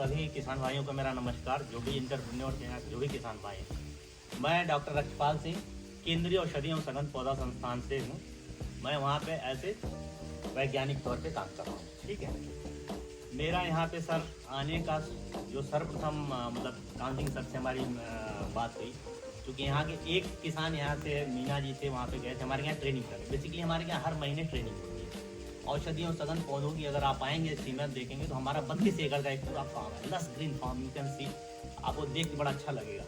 सभी किसान भाइयों को मेरा नमस्कार। जो भी इंटरप्रेन्योर के यहाँ जो भी किसान भाई हैं, मैं डॉक्टर रक्षपाल सिंह केंद्रीय औषधि एवं सघन पौधा संस्थान से हूँ। मैं वहाँ पे ऐसे वैज्ञानिक तौर पे काम कर रहा हूँ। ठीक है, मेरा यहाँ पे सर आने का जो सर्वप्रथम मतलब काउंसिलिंग सर से हमारी बात हुई, क्योंकि यहाँ के एक किसान यहाँ से मीना जी से वहाँ पे गए थे हमारे यहाँ ट्रेनिंग करने। बेसिकली हमारे यहाँ हर महीने ट्रेनिंग होती है औषधियों सघन पौधों की। अगर आप आएंगे सीमेंट देखेंगे तो हमारा 32 एकड़ का एक पूरा फार्म है, lush green farm. You can see, आपको देख के बड़ा अच्छा लगेगा।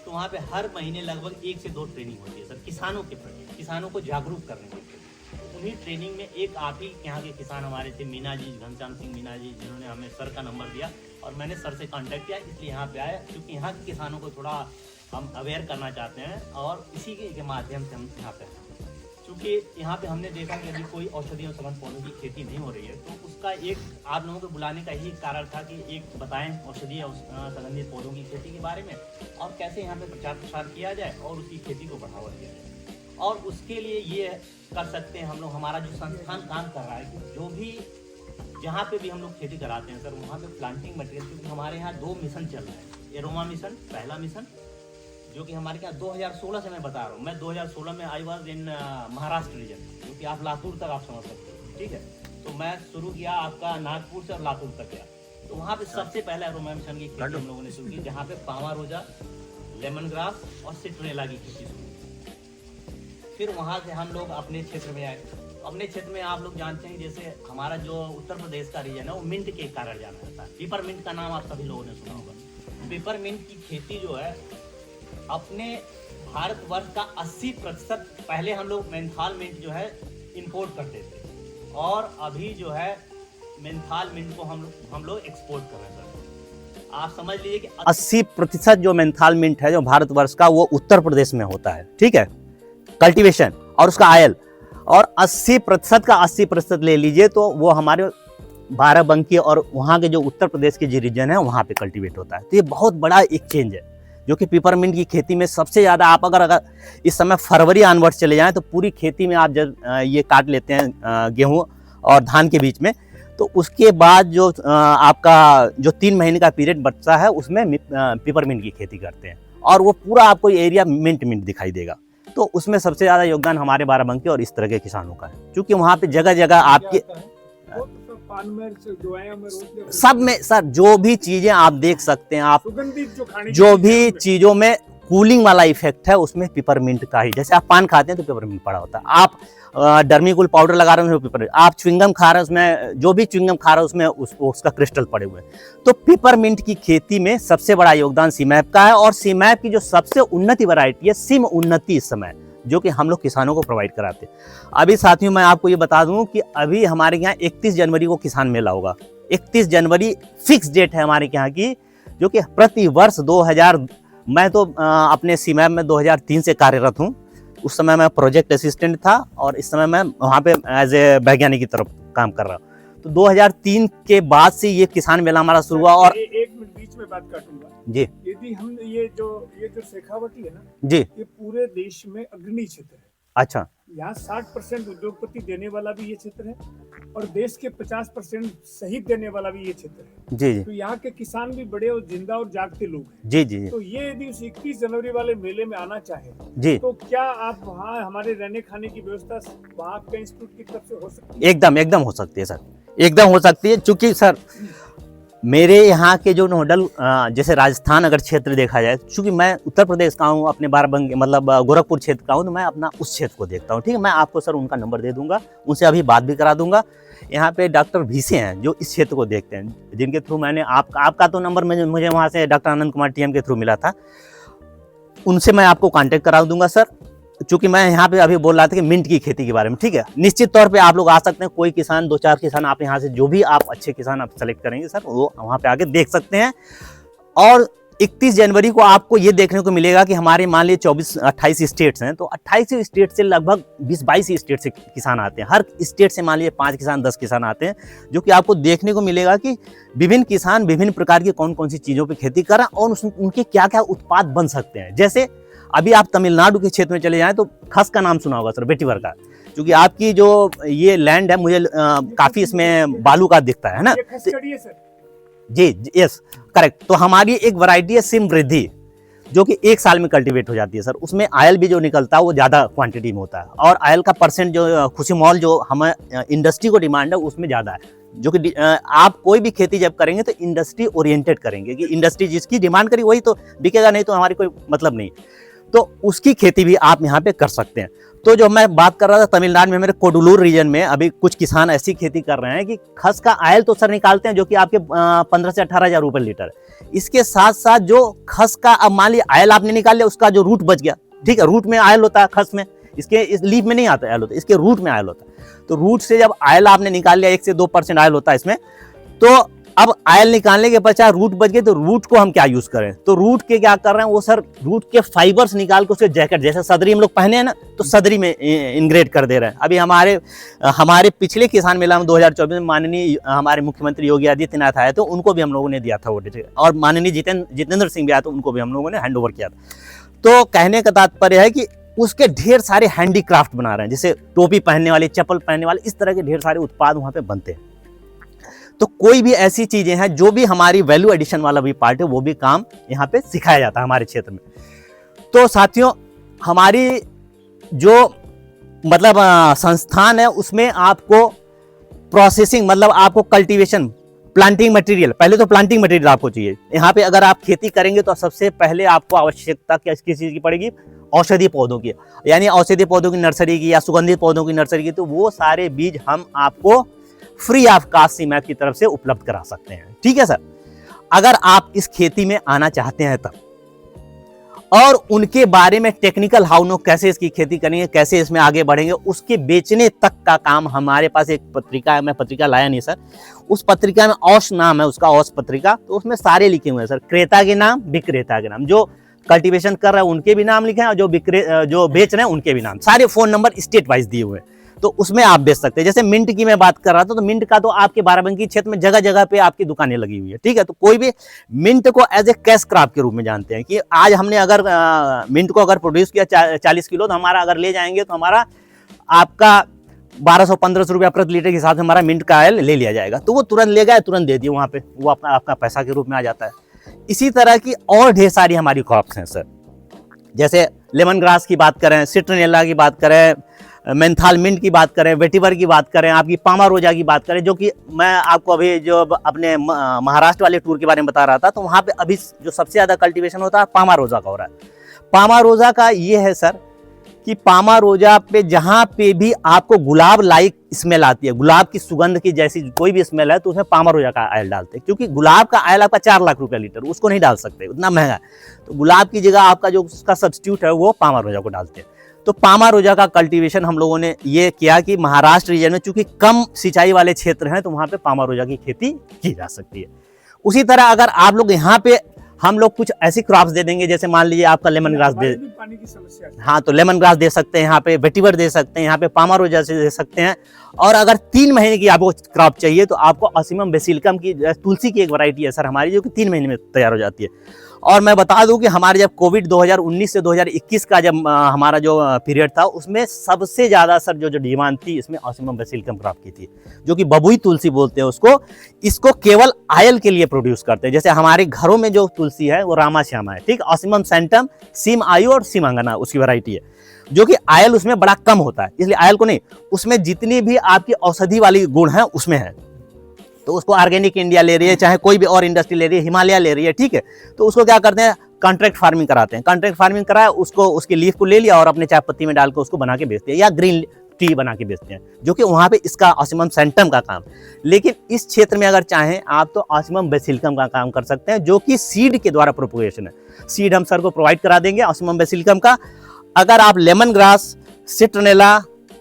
तो वहाँ पे हर महीने लगभग 1 से 2 ट्रेनिंग होती है सर, किसानों के प्रति, किसानों को जागरूक करने के लिए। उन्हीं ट्रेनिंग में एक आप ही यहाँ के किसान हमारे थे, मीना जी, घनश्याम सिंह मीना जी, जिन्होंने हमें सर का नंबर दिया और मैंने सर से कांटेक्ट किया, इसलिए यहाँ पे आया, क्योंकि यहाँ के किसानों को थोड़ा हम अवेयर करना चाहते हैं और इसी के माध्यम से हम यहाँ पे हैं। क्योंकि यहाँ पे हमने देखा कि अभी कोई औषधि और सघन पौधों की खेती नहीं हो रही है, तो उसका एक आप लोगों को बुलाने का यही कारण था कि एक बताएं औषधि और संबंधित पौधों की खेती के बारे में और कैसे यहाँ पे प्रचार प्रसार किया जाए और उसकी खेती को बढ़ावा दिया जाए। और उसके लिए ये कर सकते हैं हम लोग, हमारा जो संस्थान काम कर रहा है कि जो भी जहाँ पे भी हम लोग खेती कराते हैं सर, वहाँ पे प्लांटिंग मटेरियल, क्योंकि हमारे यहाँ 2 मिशन चल रहे हैं। एरोमा मिशन, पहला मिशन, जो कि हमारे यहाँ 2016 से मैं बता रहा हूँ। मैं 2016 में I was in Maharashtra region, जो कि आप लातूर तक आप समझ सकते हो। ठीक है, तो मैं शुरू किया आपका नागपुर से और लातूर तक गया। तो वहाँ पे सबसे पहले एरोमा मिशन की खेती हम लोगों ने शुरू की, जहाँ पे पामा रोजा, लेमन ग्रास और सिट्रेला की खेती शुरू की। फिर वहाँ से हम लोग अपने क्षेत्र में आए। अपने क्षेत्र में आप लोग जानते हैं, जैसे हमारा जो उत्तर प्रदेश का रीजन है वो मिंट के कारण जाना जाता है। पेपर मिंट का नाम आप सभी लोगों ने सुना होगा। पेपर मिंट की खेती जो है अपने भारतवर्ष का 80% पहले हम लोग मेंथाल मिंट जो है इंपोर्ट करते थे और अभी जो है मेंथाल मिंट को हम लोग एक्सपोर्ट कर रहे हैं। आप समझ लीजिए कि 80% जो मेंथाल मिंट है जो भारतवर्ष का, वो उत्तर प्रदेश में होता है। ठीक है, कल्टीवेशन और उसका आयल, और 80% का 80% ले लीजिए तो वो हमारे बाराबंकी और वहाँ के जो उत्तर प्रदेश के जो रीजन है वहाँ पे कल्टीवेट होता है। तो ये बहुत बड़ा एक चेंज है, जो कि पेपरमिंट की खेती में सबसे ज़्यादा। आप अगर इस समय फरवरी ऑनवर्ड चले जाएं तो पूरी खेती में आप जब ये काट लेते हैं गेहूं और धान के बीच में, तो उसके बाद जो आपका जो 3 महीने का पीरियड बचता है उसमें पेपरमिंट की खेती करते हैं और वो पूरा आपको एरिया मिंट दिखाई देगा। तो उसमें सबसे ज़्यादा योगदान हमारे बाराबंकी और इस तरह के किसानों का है, क्योंकि वहाँ पे जगह जगह आपके सब में सर जो भी चीजें आप देख सकते हैं, आप जो भी चीजों में कूलिंग वाला इफेक्ट है उसमें पेपरमिंट का ही। जैसे आप पान खाते हैं तो पेपरमिंट पड़ा होता है, आप डर्मीकूल पाउडर लगा रहे हैं पेपर, आप च्युइंगम खा रहे हैं उसमें, जो भी च्युइंगम खा रहे हैं उसमें उसका क्रिस्टल पड़े हुए हैं। तो पेपरमिंट की खेती में सबसे बड़ा योगदान सीमैप का है और सीमैप की जो सबसे उन्नति वैरायटी है सिम उन्नति इस समय, जो कि हम लोग किसानों को प्रोवाइड कराते हैं। अभी साथियों मैं आपको ये बता दूं कि अभी हमारे यहाँ 31 जनवरी को किसान मेला होगा। 31 जनवरी फिक्स डेट है हमारे यहाँ की, जो कि प्रति वर्ष 2000, मैं तो अपने सीमैप में 2003 से कार्यरत हूँ। उस समय मैं प्रोजेक्ट असिस्टेंट था और इस समय मैं वहाँ पे एज ए वैज्ञानिक की तरफ काम कर रहा हूँ। तो 2003 के बाद से ये किसान मेला हमारा शुरू हुआ। और एक मिनट बीच में बात काटूंगा जी, यदि हम ये जो शेखावटी है ना जी, ये पूरे देश में अग्रणी क्षेत्र है। अच्छा, यहाँ 60% उद्योगपति देने वाला भी ये क्षेत्र है और देश के 50% सहित देने वाला भी ये क्षेत्र है। जी जी तो यहाँ के किसान भी बड़े और जिंदा और जागते लोग हैं। जी जी तो ये यदि उस 31 जनवरी वाले मेले में आना चाहे जी, तो क्या आप वहाँ हमारे रहने खाने की व्यवस्था वहाँ आपके इंस्टीट्यूट की तरफ से हो सकती है? एकदम हो सकती है सर, एकदम हो सकती है। चूंकि सर मेरे यहाँ के जो नोडल, जैसे राजस्थान अगर क्षेत्र देखा जाए, चूंकि मैं उत्तर प्रदेश का हूँ, अपने बाराबंकी मतलब गोरखपुर क्षेत्र का हूँ, तो मैं अपना उस क्षेत्र को देखता हूँ। ठीक है, मैं आपको सर उनका नंबर दे दूंगा, उनसे अभी बात भी करा दूंगा। यहाँ पे डॉक्टर भीसे हैं जो इस क्षेत्र को देखते हैं, जिनके थ्रू मैंने आपका तो नंबर मुझे वहाँ से डॉक्टर आनंद कुमार TM के थ्रू मिला था, उनसे मैं आपको कॉन्टेक्ट करा दूंगा सर। चूंकि मैं यहाँ पे अभी बोल रहा था कि मिंट की खेती के बारे में। ठीक है, निश्चित तौर पे आप लोग आ सकते हैं, कोई किसान 2-4 किसान आप यहाँ से जो भी आप अच्छे किसान आप सेलेक्ट करेंगे सर, वो वहाँ पे आके देख सकते हैं। और 31 जनवरी को आपको ये देखने को मिलेगा कि हमारे मान लीजिए 24-28 स्टेट्स हैं, तो 28 स्टेट से लगभग 20-22 स्टेट से किसान आते हैं। हर स्टेट से मान लीजिए 5 किसान 10 किसान आते हैं, जो कि आपको देखने को मिलेगा कि विभिन्न किसान विभिन्न प्रकार की कौन कौन सी चीज़ों पर खेती कर रहे हैं और उनके क्या क्या उत्पाद बन सकते हैं। जैसे अभी आप तमिलनाडु के क्षेत्र में चले जाएं तो खस का नाम सुना होगा सर, वेटिवर का, क्योंकि आपकी जो ये लैंड है मुझे काफ़ी इसमें बालू का दिखता है ना। जी, यस करेक्ट। तो हमारी एक वैरायटी है सिमृद्धि, जो कि 1 साल में कल्टीवेट हो जाती है सर। उसमें आयल भी जो निकलता है वो ज़्यादा क्वांटिटी में होता है, और आयल का परसेंट जो खुशी मॉल जो हमें इंडस्ट्री को डिमांड है उसमें ज़्यादा है। जो कि आप कोई भी खेती जब करेंगे तो इंडस्ट्री ओरिएंटेड करेंगे, कि इंडस्ट्री जिसकी डिमांड करी वही तो बिकेगा, नहीं तो हमारी कोई मतलब नहीं। तो उसकी खेती भी आप यहाँ पे कर सकते हैं। तो जो मैं बात कर रहा था, तमिलनाडु में मेरे कोडुलूर रीजन में अभी कुछ किसान ऐसी खेती कर रहे हैं कि खस का आयल तो सर निकालते हैं, जो कि आपके 15 से 18 हज़ार रुपये लीटर। इसके साथ साथ जो खस का, अब मान लिया आयल आपने निकाल लिया, उसका जो रूट बच गया, ठीक है, रूट में आयल होता है खस में, इसके इस लीफ में नहीं आता आयल होता, इसके रूट में आयल होता है। तो रूट से जब आयल आपने निकाल लिया, 1 से 2% आयल होता है इसमें, तो अब आयल निकालने के पश्चात रूट बच गए, तो रूट को हम क्या यूज करें? तो रूट के क्या कर रहे हैं वो सर, रूट के फाइबर्स निकाल के उसके जैकेट, जैसे सदरी हम लोग पहने हैं ना, तो सदरी में इंग्रेड कर दे रहे हैं। अभी हमारे पिछले किसान मेला में 2024 में माननीय हमारे मुख्यमंत्री योगी आदित्यनाथ आए, तो उनको भी हम लोगों ने दिया था वो, और माननीय जितेंद्र सिंह भी आए, तो उनको भी हम लोगों ने हैंड ओवर किया था। तो कहने का तात्पर्य है कि उसके ढेर सारे हैंडीक्राफ्ट बना रहे हैं, जैसे टोपी पहनने वाले, चप्पल पहनने वाले, इस तरह के ढेर सारे उत्पाद वहाँ पे बनते हैं। तो कोई भी ऐसी चीजें हैं जो भी हमारी वैल्यू एडिशन वाला भी पार्ट है, वो भी काम यहाँ पे सिखाया जाता है हमारे क्षेत्र में। तो साथियों, हमारी जो मतलब संस्थान है, उसमें आपको प्रोसेसिंग, मतलब आपको कल्टीवेशन, प्लांटिंग मटेरियल, पहले तो प्लांटिंग मटेरियल आपको चाहिए। यहाँ पे अगर आप खेती करेंगे तो सबसे पहले आपको आवश्यकता किस चीज़ की पड़ेगी? औषधीय पौधों की, यानी औषधीय पौधों की नर्सरी की या सुगंधित पौधों की नर्सरी की। तो वो सारे बीज हम आपको फ्री ऑफ कास्ट सीमैप की तरफ से उपलब्ध करा सकते हैं, ठीक है सर। अगर आप इस खेती में आना चाहते हैं तब, और उनके बारे में टेक्निकल हाउ नो, कैसे इसकी खेती करेंगे, कैसे इसमें आगे बढ़ेंगे, उसके बेचने तक का काम हमारे पास एक पत्रिका है। मैं पत्रिका लाया नहीं सर, उस पत्रिका में औष नाम है उसका, औष पत्रिका। तो उसमें सारे लिखे हुए हैं सर, क्रेता के नाम, विक्रेता के नाम, जो कल्टीवेशन कर रहे हैं उनके भी नाम लिखे हैं, और जो बेच रहे हैं उनके भी नाम, सारे फोन नंबर स्टेट वाइज दिए हुए हैं। तो उसमें आप बेच सकते हैं। जैसे मिंट की मैं बात कर रहा था, तो मिंट का तो आपके बाराबंकी क्षेत्र में जगह जगह पे आपकी दुकानें लगी हुई है, ठीक है। तो कोई भी मिंट को एज ए कैश क्रॉप के रूप में जानते हैं कि आज हमने अगर मिंट को अगर प्रोड्यूस किया 40 किलो, तो हमारा अगर ले जाएंगे तो हमारा आपका 1200-1500 रुपया प्रति लीटर के हिसाब से हमारा मिंट का ऑयल ले लिया जाएगा। तो वो तुरंत ले गए, तुरंत दे दिए वहाँ पे, वो आपका पैसा के रूप में आ जाता है। इसी तरह की और ढेर सारी हमारी क्रॉप्स हैं सर, जैसे लेमन ग्रास की बात करें, सिट्रनेला की बात करें, मेंथाल मिंट की बात करें, वेटिवर की बात करें, आपकी पामारोजा की बात करें, जो कि मैं आपको अभी जो अपने महाराष्ट्र वाले टूर के बारे में बता रहा था, तो वहाँ पे अभी जो सबसे ज़्यादा कल्टीवेशन होता है पामारोजा का हो रहा है। पामारोजा का ये है सर कि पामारोजा पे जहाँ पे भी आपको गुलाब लाइक स्मेल आती है, गुलाब की सुगंध की जैसी कोई भी स्मेल है, तो उसमें पामारोजा का आयल डालते हैं। क्योंकि गुलाब का आयल आपका 4 लाख रुपया लीटर, उसको नहीं डाल सकते, उतना महंगा है। तो गुलाब की जगह आपका जो उसका सब्स्टिट्यूट है वो पामारोजा को डालते हैं। तो पामारोजा का कल्टीवेशन हम लोगों ने ये किया कि महाराष्ट्र रीजन में चूंकि कम सिंचाई वाले क्षेत्र हैं, तो वहाँ पे पामारोजा की खेती की जा सकती है। उसी तरह अगर आप लोग यहाँ पे हम लोग कुछ ऐसी क्रॉप्स दे देंगे, जैसे मान लीजिए आपका लेमन ग्रास दे, पानी की समस्या है। हाँ, तो लेमन ग्रास दे सकते हैं, यहाँ पे वेटिवर दे सकते हैं, यहाँ पे पामारोजा से दे सकते हैं। और अगर 3 महीने की आपको क्रॉप चाहिए, तो आपको ऑसिमम बेसिलिकम की तुलसी की एक वैरायटी है सर हमारी, जो कि 3 महीने में तैयार हो जाती है। और मैं बता दूं कि हमारे जब कोविड 2019 से 2021 का जब हमारा जो पीरियड था, उसमें सबसे ज़्यादा सर जो डिमांड थी, इसमें ऑसिमम बेसिलिकम क्रॉप की थी, जो कि बबुई तुलसी बोलते हैं उसको। इसको केवल आयल के लिए प्रोड्यूस करते हैं। जैसे हमारे घरों में जो तुलसी है वो रामा श्यामा है, ठीक, ऑसिमम सेंटम, सीम आयु और सीम अंगना उसकी वैरायटी है, जो कि आयल उसमें बड़ा कम होता है, इसलिए आयल को नहीं, उसमें जितनी भी आपकी औषधि वाली गुण है उसमें है। तो उसको ऑर्गेनिक इंडिया ले रही है, चाहे कोई भी और इंडस्ट्री ले रही है, हिमालय ले रही है, ठीक है। तो उसको क्या करते हैं, कॉन्ट्रैक्ट फार्मिंग कराते हैं। कॉन्ट्रैक्ट फार्मिंग कराया, उसको उसकी लीफ को ले लिया और अपने चाय पत्ती में डाल के उसको बना के बेचते हैं, या ग्रीन टी बना के बेचते हैं, जो कि वहाँ पे इसका ऑसिमम सेंटम का काम। लेकिन इस क्षेत्र में अगर चाहें आप, तो ऑसिमम बेसिलिकम का काम कर सकते हैं, जो कि सीड के द्वारा प्रोपोगेशन है। सीड हम सर को प्रोवाइड करा देंगे ऑसिमम बेसिलिकम का। अगर आप लेमन ग्रास, सिट्रनेला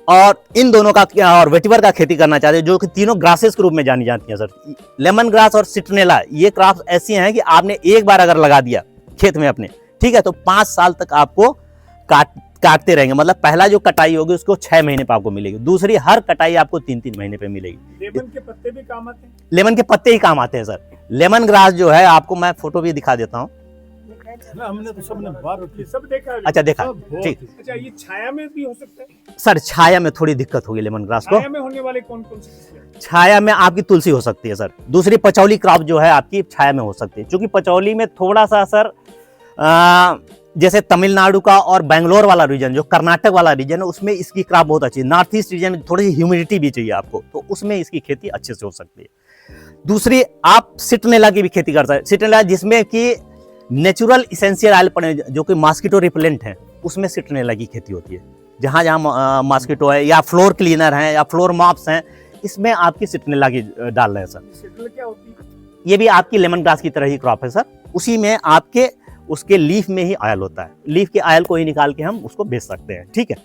और इन दोनों का और वेटिवर का खेती करना चाहते हैं, जो कि तीनों ग्रासेस के रूप में जानी जाती हैं सर, लेमन ग्रास और सिट्रनेला, ये क्रॉप्स ऐसी हैं कि आपने एक बार अगर लगा दिया खेत में अपने, ठीक है, तो 5 साल तक आपको काटते रहेंगे। मतलब पहला जो कटाई होगी उसको 6 महीने पे आपको मिलेगी, दूसरी हर कटाई आपको 3-3 महीने पे मिलेगी। लेमन के पत्ते भी काम आते हैं? लेमन के पत्ते ही काम आते हैं सर। लेमन ग्रास जो है, आपको मैं फोटो भी दिखा देता हूँ। ना हमने तो सबने बार ये सब देखा है? अच्छा देखा, सब बहुत ठीक। अच्छा, ये छाया में भी हो सकता है? सर छाया में थोड़ी दिक्कत होगी लेमन ग्रास को। छाया में होने वाले कौन कौन से किस्में हैं? छाया में आपकी तुलसी हो सकती है सर। दूसरी पचौली क्रॉप जो है आपकी छाया में हो सकती है, क्योंकि पचौली में थोड़ा सा सर जैसे तमिलनाडु का और बेंगलोर वाला रीजन, जो कर्नाटक वाला रीजन है, उसमें इसकी क्रॉप बहुत अच्छी है। नॉर्थ ईस्ट रीजन में थोड़ी सी ह्यूमिडिटी भी चाहिए आपको, तो उसमें इसकी खेती अच्छे से हो सकती है। दूसरी आप सिट्रोनेला की भी खेती कर सकते हैं। सिट्रोनेला जिसमें कि नेचुरल इसेंशियल ऑयल पड़े, जो कि मॉस्किटो रिपेलेंट है, उसमें सिट्रोनेला की खेती होती है। जहाँ जहाँ मॉस्किटो है या फ्लोर क्लीनर है या फ्लोर मॉप्स हैं, इसमें आपकी सिट्रोनेला की डाल रहे हैं सर। सिट्रल क्या होती है? ये भी आपकी लेमन ग्रास की तरह ही क्रॉप है सर। उसी में आपके उसके लीफ में ही ऑयल होता है, लीफ के ऑयल को ही निकाल के हम उसको बेच सकते हैं, ठीक है।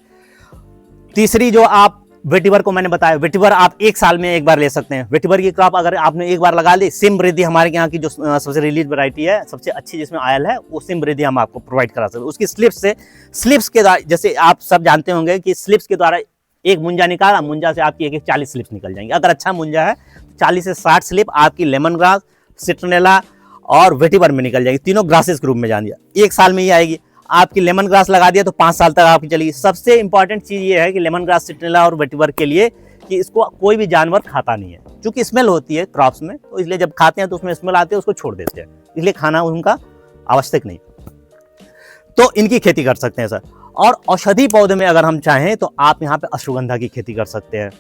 तीसरी जो आप वेटिवर को मैंने बताया, वेटिवर आप एक साल में एक बार ले सकते हैं। वेटिवर की क्रॉप अगर आपने एक बार लगा ली, सिमृद्धि हमारे यहाँ की जो सबसे रिलीज वैरायटी है, सबसे अच्छी जिसमें ऑयल है, वो सिमृद्धि हम आपको प्रोवाइड करा सकते हैं। उसकी स्लिप्स के द्वारा, जैसे आप सब जानते होंगे कि स्लिप्स के द्वारा एक मुंजा निकाला, मुंजा से आपकी एक 40 स्लिप्स निकल जाएंगी। अगर अच्छा मुंजा है 40 से 60 स्लिप आपकी लेमन ग्रास, सिट्रोनेला और वेटिवर में निकल जाएगी। तीनों ग्रासेस ग्रुप में जान दिया, एक साल में ही आएगी। आपकी लेमन ग्रास लगा दिया तो 5 साल तक आपकी चलेगी। सबसे इंपॉर्टेंट चीज ये है कि लेमन ग्रास, सिट्रोनेला और वेटिवर के लिए कि इसको कोई भी जानवर खाता नहीं है, क्योंकि स्मेल होती है क्रॉप्स में, तो इसलिए जब खाते हैं तो उसमें स्मेल आती है, उसको छोड़ देते हैं, इसलिए खाना उनका आवश्यक नहीं। तो इनकी खेती कर सकते हैं सर। और औषधि पौधे में अगर हम चाहें तो आप यहाँ पे अश्वगंधा की खेती कर सकते हैं,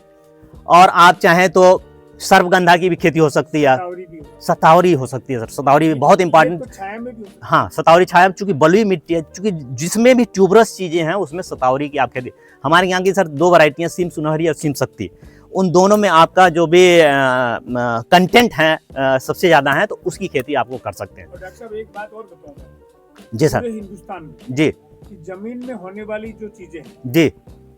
और आप चाहें तो सर्वगंधा की भी खेती हो सकती है, सतावरी भी हो। सतावरी हो सकती है सर। सतावरी भी बहुत ये इंपॉर्टेंट। तो छाया में भी हो। हाँ, सतावरी छाया, चूंकि बलुई मिट्टी है, चूंकि जिसमें भी ट्यूबरस चीजें हैं उसमें सतावरी की आप खेती। हमारे यहाँ की सर 2 वैरायटी हैं, सीम सुनहरी और सीम शक्ति। उन दोनों में आपका जो भी कंटेंट है सबसे ज्यादा है, तो उसकी खेती आपको कर सकते हैं। और डॉक्टर साहब एक बात और बताऊंगा, जी सर। पूरे हिंदुस्तान में जी कि जमीन में होने वाली जो चीजें हैं, जी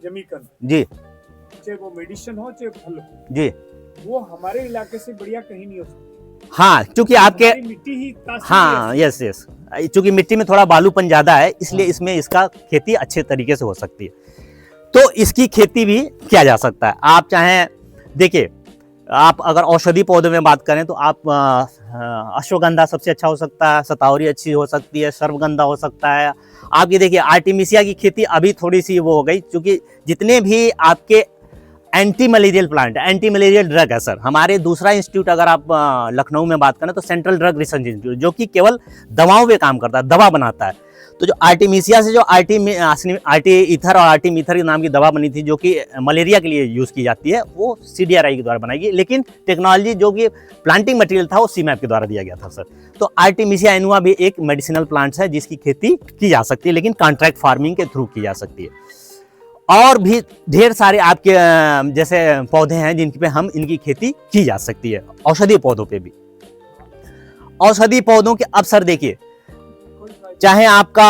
जमीकन, जी चाहे वो मेडिसिन हो चाहे फल हो, जी। वो हमारे इलाके से बढ़िया कहीं नहीं हो सकती। हाँ, क्योंकि आपके, हमारी मिट्टी ही तासीर हाँ है। यस यस, चूंकि मिट्टी में थोड़ा बालूपन ज्यादा है, इसलिए इसमें इसका खेती अच्छे तरीके से हो सकती है। तो इसकी खेती भी किया जा सकता है। आप चाहें, देखिए, आप अगर औषधि पौधे में बात करें तो आप अश्वगंधा सबसे अच्छा हो सकता है, सतावरी अच्छी हो सकती है, सर्वगंधा हो सकता है। आप ये देखिए, आर्टिमिसिया की खेती अभी थोड़ी सी वो हो गई, क्योंकि जितने भी आपके anti malarial plant, anti malarial drug है सर। हमारे दूसरा इंस्टीट्यूट अगर आप लखनऊ में बात करें तो सेंट्रल ड्रग रिसर्च इंस्टीट्यूट, जो कि केवल दवाओं पे काम करता है, दवा बनाता है। तो जो आर्टिमिसिया से जो आर्टी ईथर और आर्टीमीथर के नाम की दवा बनी थी, जो कि मलेरिया के लिए यूज़ की जाती है, वो CDRI के द्वारा बनाई गई। लेकिन टेक्नोलॉजी जो कि प्लांटिंग मटेरियल था वो CMAP के द्वारा दिया गया था सर। तो आर्टिमिसिया एनुआ भी एक मेडिसिनल प्लांट्स है जिसकी खेती की जा सकती है, लेकिन कॉन्ट्रैक्ट फार्मिंग के थ्रू की जा सकती है। और भी ढेर सारे आपके जैसे पौधे हैं जिन पे हम इनकी खेती की जा सकती है। औषधि पौधों पे भी, औषधि पौधों के अवसर देखिए, चाहे आपका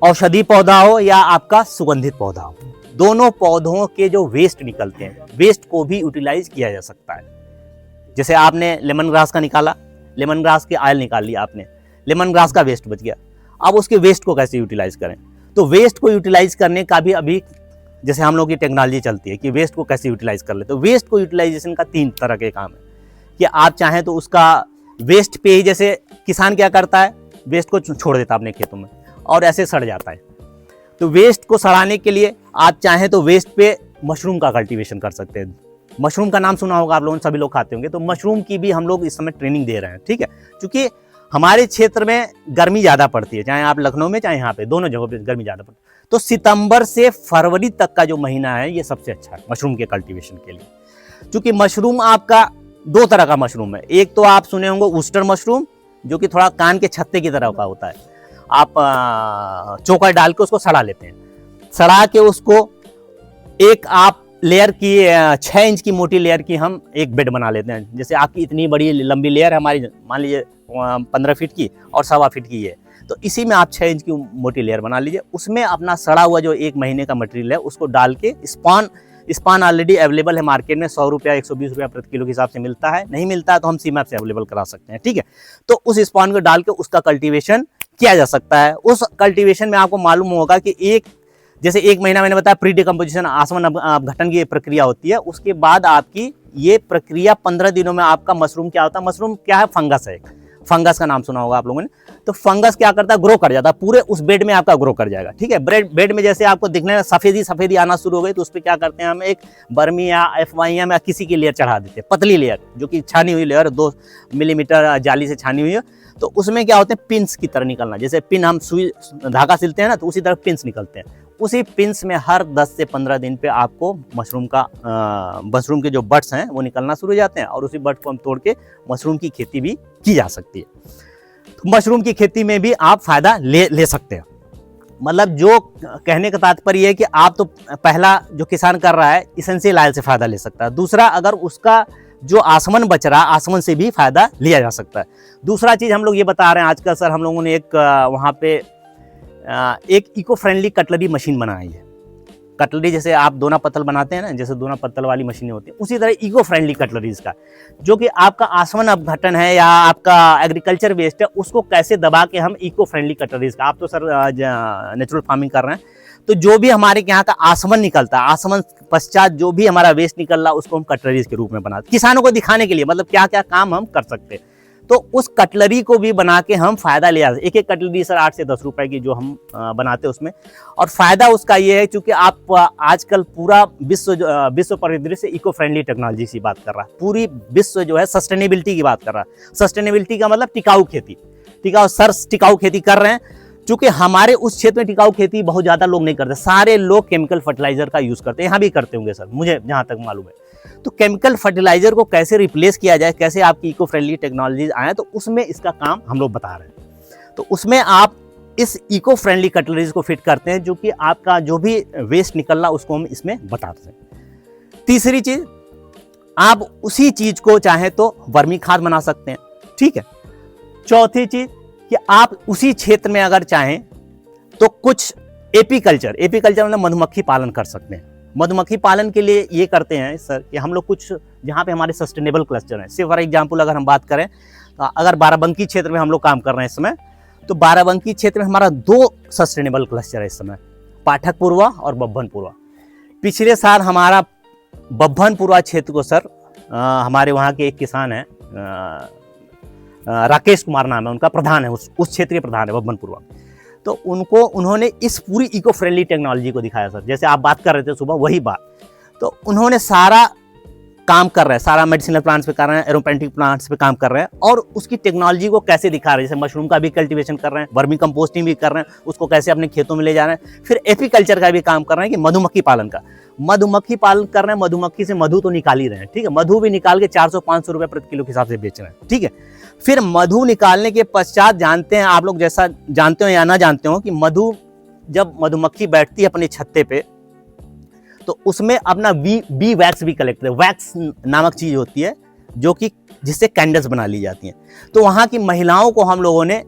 औषधि पौधा हो या आपका सुगंधित पौधा हो, दोनों पौधों के जो वेस्ट निकलते हैं, वेस्ट को भी यूटिलाइज किया जा सकता है। जैसे आपने लेमन ग्रास का निकाला, लेमन ग्रास के ऑयल निकाल लिया आपने, लेमन ग्रास का वेस्ट बच गया। अब उसके वेस्ट को कैसे यूटिलाइज करें? तो वेस्ट को यूटिलाइज करने का भी अभी जैसे हम लोग की टेक्नोलॉजी चलती है कि वेस्ट को कैसे यूटिलाइज कर ले। तो वेस्ट को यूटिलाइजेशन का 3 तरह के काम है कि आप चाहें तो उसका वेस्ट पे ही, जैसे किसान क्या करता है, वेस्ट को छोड़ देता है अपने खेतों में और ऐसे सड़ जाता है। तो वेस्ट को सड़ाने के लिए आप चाहें तो वेस्ट पे मशरूम का कल्टीवेशन कर सकते हैं। मशरूम का नाम सुना होगा आप लोगों ने, सभी लोग खाते होंगे। तो मशरूम की भी हम लोग इस समय ट्रेनिंग दे रहे हैं, ठीक है, क्योंकि हमारे क्षेत्र में गर्मी ज़्यादा पड़ती है, चाहे आप लखनऊ में चाहे यहाँ पे, दोनों जगहों पे गर्मी ज़्यादा पड़ती है। तो सितंबर से फरवरी तक का जो महीना है ये सबसे अच्छा है मशरूम के कल्टीवेशन के लिए, क्योंकि मशरूम आपका 2 तरह का मशरूम है। एक तो आप सुने होंगे ऊस्टर मशरूम, जो कि थोड़ा कान के छत्ते की तरह का होता है। आप चोकर डाल के उसको सड़ा लेते हैं, सड़ा के उसको एक आप लेयर की 6 इंच की मोटी लेयर की हम एक बेड बना लेते हैं। जैसे आपकी इतनी बड़ी लंबी लेयर है हमारी, मान लीजिए 15 फीट की और 1.25 फीट की है, तो इसी में आप 6 इंच की मोटी लेयर बना लीजिए। उसमें अपना सड़ा हुआ जो 1 महीने का मटेरियल है उसको डाल के, स्पान ऑलरेडी अवेलेबल है मार्केट में, 100 रुपया 120 रुपया प्रति किलो के हिसाब से मिलता है। नहीं मिलता है तो हम CMAP से अवेलेबल करा सकते हैं, ठीक है। तो उस स्पान को डाल के उसका कल्टीवेशन किया जा सकता है। उस कल्टीवेशन में आपको मालूम होगा कि जैसे 1 महीना मैंने बताया प्री डिकम्पोजिशन, आसवन अपघटन की प्रक्रिया होती है। उसके बाद आपकी ये प्रक्रिया 15 दिनों में आपका मशरूम क्या होता है, मशरूम क्या है, फंगस है। फंगस का नाम सुना होगा आप लोगों ने। तो फंगस क्या करता है, ग्रो कर जाता है, पूरे उस बेड में आपका ग्रो कर जाएगा, ठीक है। बेड में जैसे आपको दिखने में सफेदी आना शुरू हो गई, तो उस पर क्या करते हैं हम एक बर्मी या FYM या किसी की लेयर चढ़ा देते हैं, पतली लेयर जो कि छानी हुई लेयर 2 मिलीमीटर जाली से छानी हुई है। तो उसमें क्या होते हैं, पिंस की तरह निकलना, जैसे पिन हम सुई धागा सिलते हैं ना, तो उसी तरह पिंस निकलते हैं। उसी पिंस में हर 10 से 15 दिन पे आपको मशरूम के जो बड्स हैं वो निकलना शुरू हो जाते हैं, और उसी बड को हम तोड़ के मशरूम की खेती भी की जा सकती है। तो मशरूम की खेती में भी आप फायदा ले सकते हैं। मतलब जो कहने का तात्पर्य है कि आप तो पहला जो किसान कर रहा है इसेंशियल ऑयल से फायदा ले सकता है। दूसरा, अगर उसका जो आसमन बच रहा है, आसमन से भी फायदा लिया जा सकता है। दूसरा चीज़ हम लोग ये बता रहे हैं, आजकल सर हम लोगों ने एक वहाँ पे एक इको फ्रेंडली कटलरी मशीन बनाई है। कटलरी जैसे आप दोना पत्तल बनाते हैं ना, जैसे दोना पत्तल वाली मशीनें होती हैं, उसी तरह इको फ्रेंडली कटलरीज का, जो कि आपका आसमन अपघटन है या आपका एग्रीकल्चर वेस्ट है, उसको कैसे दबा के हम इको फ्रेंडली कटलरीज का, आप तो सर नेचुरल फार्मिंग कर रहे हैं, तो जो भी हमारे यहाँ का आसमन निकलता है, आसमन पश्चात जो भी हमारा वेस्ट निकल रहा है, उसको हम कटलरीज के रूप में बनाते, किसानों को दिखाने के लिए, मतलब क्या क्या काम हम कर सकते हैं। तो उस कटलरी को भी बना के हम फायदा ले आते। एक कटलरी सर 8 से 10 रुपए की जो हम बनाते हैं उसमें, और फायदा उसका ये है क्योंकि आप आजकल पूरा विश्व परिदृश्य से इको फ्रेंडली टेक्नोलॉजी की बात कर रहा है, पूरी विश्व जो है सस्टेनेबिलिटी की बात कर रहा है। सस्टेनेबिलिटी का मतलब टिकाऊ खेती, टिकाऊ खेती कर रहे हैं। चूंकि हमारे उस क्षेत्र में टिकाऊ खेती बहुत ज्यादा लोग नहीं करते, सारे लोग केमिकल फर्टिलाइजर का यूज करते हैं, यहाँ भी करते होंगे सर, मुझे जहां तक मालूम है। तो केमिकल फर्टिलाइजर को कैसे रिप्लेस किया जाए, कैसे आपकी इको फ्रेंडली टेक्नोलॉजीज आए, तो उसमें इसका काम हम लोग बता रहे हैं। तो उसमें आप इस इको फ्रेंडली कटलरीज को फिट करते हैं, जो कि आपका जो भी वेस्ट निकल रहा उसको हम इसमें बताते हैं। तीसरी चीज, आप उसी चीज को चाहे तो वर्मी खाद बना सकते हैं, ठीक है। चौथी चीज कि आप उसी क्षेत्र में अगर चाहें तो कुछ एपीकल्चर मतलब मधुमक्खी पालन कर सकते हैं। मधुमक्खी पालन के लिए ये करते हैं सर कि हम लोग कुछ जहाँ पे हमारे सस्टेनेबल क्लस्टर हैं, से फॉर एग्जांपल अगर हम बात करें तो अगर बाराबंकी क्षेत्र में हम लोग काम कर रहे हैं इस समय, तो बाराबंकी क्षेत्र में हमारा 2 सस्टेनेबल क्लस्टर है इस समय, पाठकपुरवा और बब्बनपुरवा। पिछले साल हमारा बब्बनपुरवा क्षेत्र को सर हमारे वहाँ के एक किसान है, राकेश कुमार नाम है उनका, प्रधान है, उस क्षेत्र के प्रधान है बब्बनपुरवा। तो उन्होंने इस पूरी इको फ्रेंडली टेक्नोलॉजी को दिखाया सर, जैसे आप बात कर रहे थे सुबह वही बात। तो उन्होंने सारा काम कर रहे हैं, सारा मेडिसिनल प्लांट्स पे कर रहे हैं, एरोपेंटिक प्लांट्स पे काम कर रहे हैं, और उसकी टेक्नोलॉजी को कैसे दिखा रहे हैं, जैसे मशरूम का भी कल्टीवेशन कर रहे हैं, वर्मी कंपोस्टिंग भी कर रहे हैं, उसको कैसे अपने खेतों में ले जा रहे हैं। फिर एपीकल्चर का भी काम कर रहे हैं कि मधुमक्खी पालन का, मधुमक्खी पालन कर रहे हैं, मधुमक्खी से मधु तो निकाल ही रहे हैं, ठीक है, मधु भी निकाल के 400-500 रुपये प्रति किलो के हिसाब से बेच रहे हैं, ठीक है। फिर मधु निकालने के पश्चात, जानते हैं आप लोग, जैसा जानते हो या ना जानते हो, कि मधु जब मधुमक्खी बैठती है अपने छत्ते पे, तो उसमें अपना बी वैक्स भी कलेक्ट करते हैं। वैक्स नामक चीज होती है जो कि जिससे कैंडल्स बना ली जाती हैं। तो वहाँ की महिलाओं को हम लोगों ने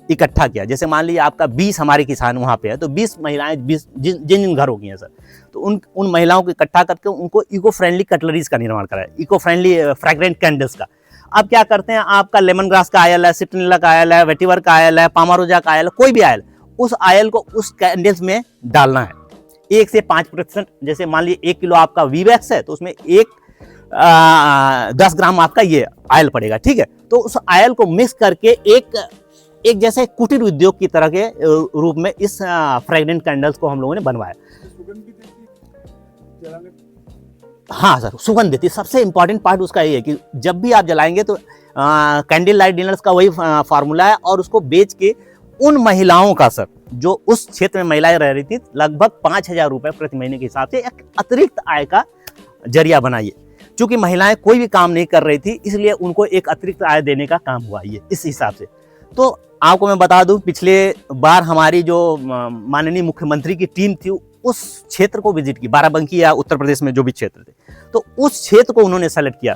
इकट्ठा किया, जैसे मान लीजिए आपका 20 हमारे किसान वहाँ पे है, तो 20 महिलाएं, 20 जिन घरों की हैं सर, तो उन महिलाओं को इकट्ठा करके उनको इको फ्रेंडली कटलरीज का निर्माण कराया, इको फ्रेंडली फ्रेग्रेंट कैंडल्स का। अब क्या करते हैं, आपका लेमन ग्रास का आयल है, सिट्रिनला का आयल है, वेटिवर का आयल है, पामारोजा का आयल है, कोई भी आयल, उस आयल को उस कैंडल्स में डालना है। 1 से 5%, जैसे मान लीजिए 1 किलो आपका वीवैक्स है, तो उसमें 10 ग्राम आपका ये आयल पड़ेगा, ठीक है। तो उस आयल को मिक्स करके एक जैसे कुटीर उद्योग की तरह के रूप में इस फ्रेग्रेंट कैंडल्स को हम लोगों ने बनवाया। हाँ सर, सुगंध देती है। सबसे इंपॉर्टेंट पार्ट उसका ये है कि जब भी आप जलाएंगे तो कैंडल लाइट डिनर्स का वही फार्मूला है, और उसको बेच के उन महिलाओं का सर, जो उस क्षेत्र में महिलाएं रह रही थी, लगभग 5000 रुपए प्रति महीने के हिसाब से एक अतिरिक्त आय का जरिया बनाइए। क्योंकि महिलाएं कोई भी काम नहीं कर रही थी, इसलिए उनको एक अतिरिक्त आय देने का काम हुआ ये इस हिसाब से। तो आपको मैं बता दूं, पिछले बार हमारी जो माननीय मुख्यमंत्री की टीम थी, उस क्षेत्र को विजिट की, बाराबंकी या उत्तर प्रदेश में जो भी क्षेत्र थे, तो उस क्षेत्र को उन्होंने सेलेक्ट किया,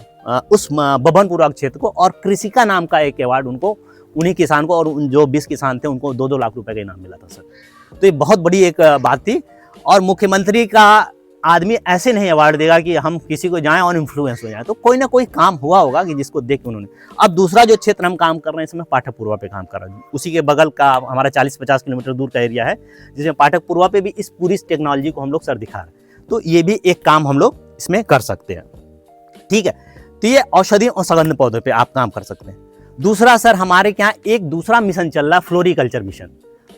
उस बब्बनपुरवा क्षेत्र को, और कृषिका नाम का एक अवार्ड उनको, उन्हीं किसान को, और उन जो 20 किसान थे उनको 2-2 लाख रुपए का इनाम मिला था सर। तो ये बहुत बड़ी एक बात थी, और मुख्यमंत्री का आदमी ऐसे नहीं अवार्ड देगा कि हम किसी को जाएं और इन्फ्लुएंस हो जाए, तो कोई ना कोई काम हुआ होगा कि जिसको देख के उन्होंने। अब दूसरा जो क्षेत्र हम काम कर रहे हैं, इसमें पाठकपुरवा पे काम कर रहे हैं, उसी के बगल का हमारा 40-50 किलोमीटर दूर का एरिया है, जिसमें पाठकपुरवा पे भी इस पूरी टेक्नोलॉजी को हम लोग सर दिखा रहे हैं। तो ये भी एक काम हम लोग इसमें कर सकते हैं, ठीक है। तो ये औषधि और सगंध पौधे पे आप काम कर सकते हैं। दूसरा सर हमारे यहाँ एक दूसरा मिशन चल रहा है, फ्लोरिकल्चर मिशन।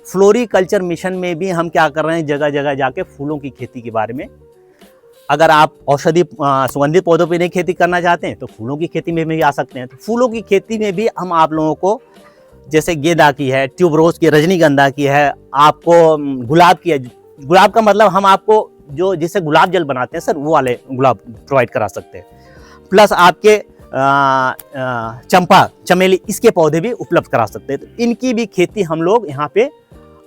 फ्लोरिकल्चर मिशन में भी हम क्या कर रहे हैं, जगह जगह जाके फूलों की खेती के बारे में, अगर आप औषधि सुगंधित पौधों पे नहीं खेती करना चाहते हैं तो फूलों की खेती में भी आ सकते हैं। तो फूलों की खेती में भी हम आप लोगों को, जैसे गेंदा की है, ट्यूबरोज की, रजनीगंधा की है, आपको गुलाब की है। गुलाब का मतलब हम आपको जो जिससे गुलाब जल बनाते हैं सर, वो वाले गुलाब प्रोवाइड करा सकते हैं। प्लस आपके चंपा, चमेली, इसके पौधे भी उपलब्ध करा सकते हैं। तो इनकी भी खेती हम लोग यहाँ पे,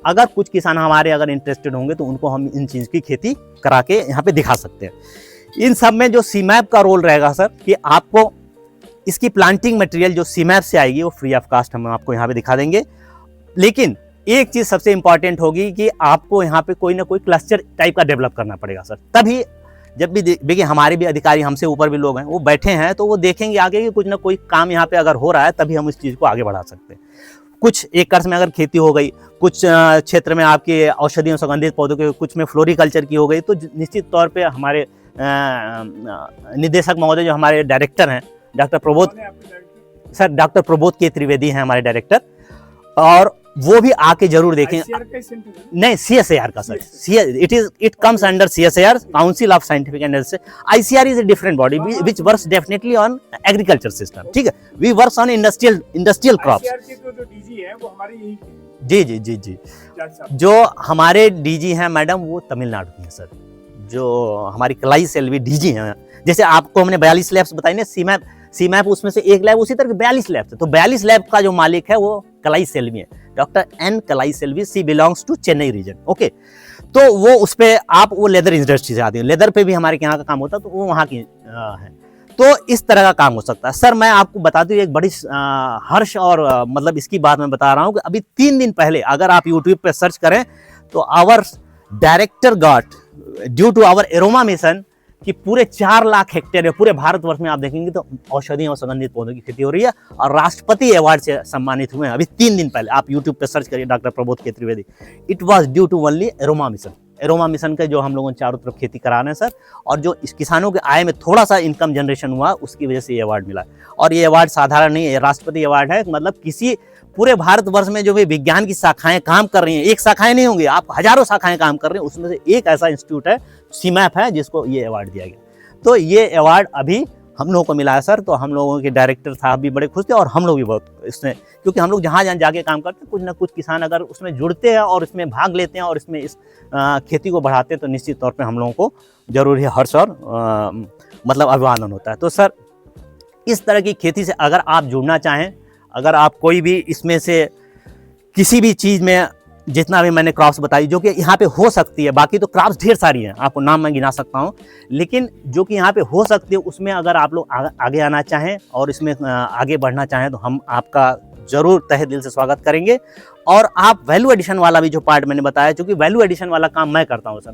अगर कुछ किसान हमारे अगर इंटरेस्टेड होंगे तो उनको हम इन चीज़ की खेती करा के यहाँ पे दिखा सकते हैं। इन सब में जो सीमैप का रोल रहेगा सर, कि आपको इसकी प्लांटिंग मटेरियल जो सीमैप से आएगी वो फ्री ऑफ कास्ट हम आपको यहाँ पे दिखा देंगे। लेकिन एक चीज़ सबसे इंपॉर्टेंट होगी कि आपको यहाँ पे कोई ना कोई क्लस्टर टाइप का डेवलप करना पड़ेगा सर। तभी जब भी देखिए, हमारे भी अधिकारी, हमसे ऊपर भी लोग हैं, वो बैठे हैं तो वो देखेंगे आगे कि कुछ ना कोई काम यहाँ पे अगर हो रहा है तभी हम इस चीज़ को आगे बढ़ा सकते हैं। कुछ एकड़ में अगर खेती हो गई, कुछ क्षेत्र में आपके औषधियों सुगंधित पौधों के, कुछ में फ्लोरिकल्चर की हो गई, तो निश्चित तौर पे हमारे निदेशक महोदय जो हमारे डायरेक्टर हैं, doctor Prabodh sir, doctor Prabodh K Trivedi हैं हमारे डायरेक्टर, और वो भी आके जरूर देखें। नहीं, CSIR का sir, it comes under CSIR, council of scientific analysis. ICR is a different body which works definitely on agriculture system, ठीक है। We works on industrial crops. जी। जो हमारे DG हैं मैडम, वो तमिलनाडु की हैं सर। जो हमारी कलाई सेल्वी DG हैं, जैसे आपको हमने 42 लैब्स बताई ना, सीमैप उसमें से एक लैब, उसी तरह 42 लैब थे। तो 42 लैब का जो मालिक है वो कलाई सेल्वी है, doctor N Kalai Selvi. She belongs to Chennai region, okay. तो वो उस पे आप, वो लेदर इंडस्ट्री से आती है, लेदर पे भी हमारे यहाँ का काम होता है, तो वो वहाँ की है। तो इस तरह का काम हो सकता है सर। मैं आपको बता दूं, एक बड़ी हर्ष और मतलब इसकी बात मैं बता रहा हूँ कि अभी 3 दिन पहले अगर आप यूट्यूब पे सर्च करें तो our director got due to our aroma mission कि पूरे 4 लाख हेक्टेयर है, पूरे भारतवर्ष में आप देखेंगे तो औषधियों और सुगंधित पौधों की खेती हो रही है, और राष्ट्रपति अवार्ड से सम्मानित हुए हैं अभी 3 दिन पहले। आप यूट्यूब पे सर्च करिए doctor Prabodh K Trivedi. It was due to only aroma mission. Aroma mission का जो हम लोगों ने चारों तरफ खेती करा रहे हैं सर, और जो इस किसानों के आय में थोड़ा सा इनकम जनरेशन हुआ, उसकी वजह से ये अवार्ड मिला। और ये अवार्ड साधारण नहीं है, राष्ट्रपति अवार्ड है। मतलब किसी पूरे भारतवर्ष में जो भी विज्ञान की शाखाएं काम कर रही हैं, एक शाखाएं नहीं होंगी, आप हजारों शाखाएं काम कर रहे हैं, उसमें से एक ऐसा इंस्टीट्यूट है, सीमैप है, जिसको ये अवार्ड दिया गया। तो ये अवार्ड अभी हम लोगों को मिला है सर। तो हम लोगों के डायरेक्टर साहब भी बड़े खुश थे, और हम लोग भी बहुत इसमें, क्योंकि हम लोग जहाँ जहाँ जाके काम करते हैं, कुछ ना कुछ किसान अगर उसमें जुड़ते हैं और इसमें भाग लेते हैं और इसमें इस खेती को बढ़ाते हैं, तो निश्चित तौर पे हम लोगों को जरूर ही हर्ष और मतलब अभिवादन होता है। तो सर, इस तरह की खेती से अगर आप जुड़ना चाहें, अगर आप कोई भी इसमें से किसी भी चीज़ में, जितना भी मैंने क्रॉप्स बताई जो कि यहाँ पे हो सकती है, बाकी तो क्रॉप्स ढेर सारी हैं, आपको नाम मैं गिना सकता हूँ, लेकिन जो कि यहाँ पे हो सकती है उसमें अगर आप लोग आगे आना चाहें और इसमें आगे बढ़ना चाहें, तो हम आपका ज़रूर तहे दिल से स्वागत करेंगे। और आप वैल्यू एडिशन वाला भी जो पार्ट मैंने बताया, क्योंकि वैल्यू एडिशन वाला काम मैं करता हूँ सर।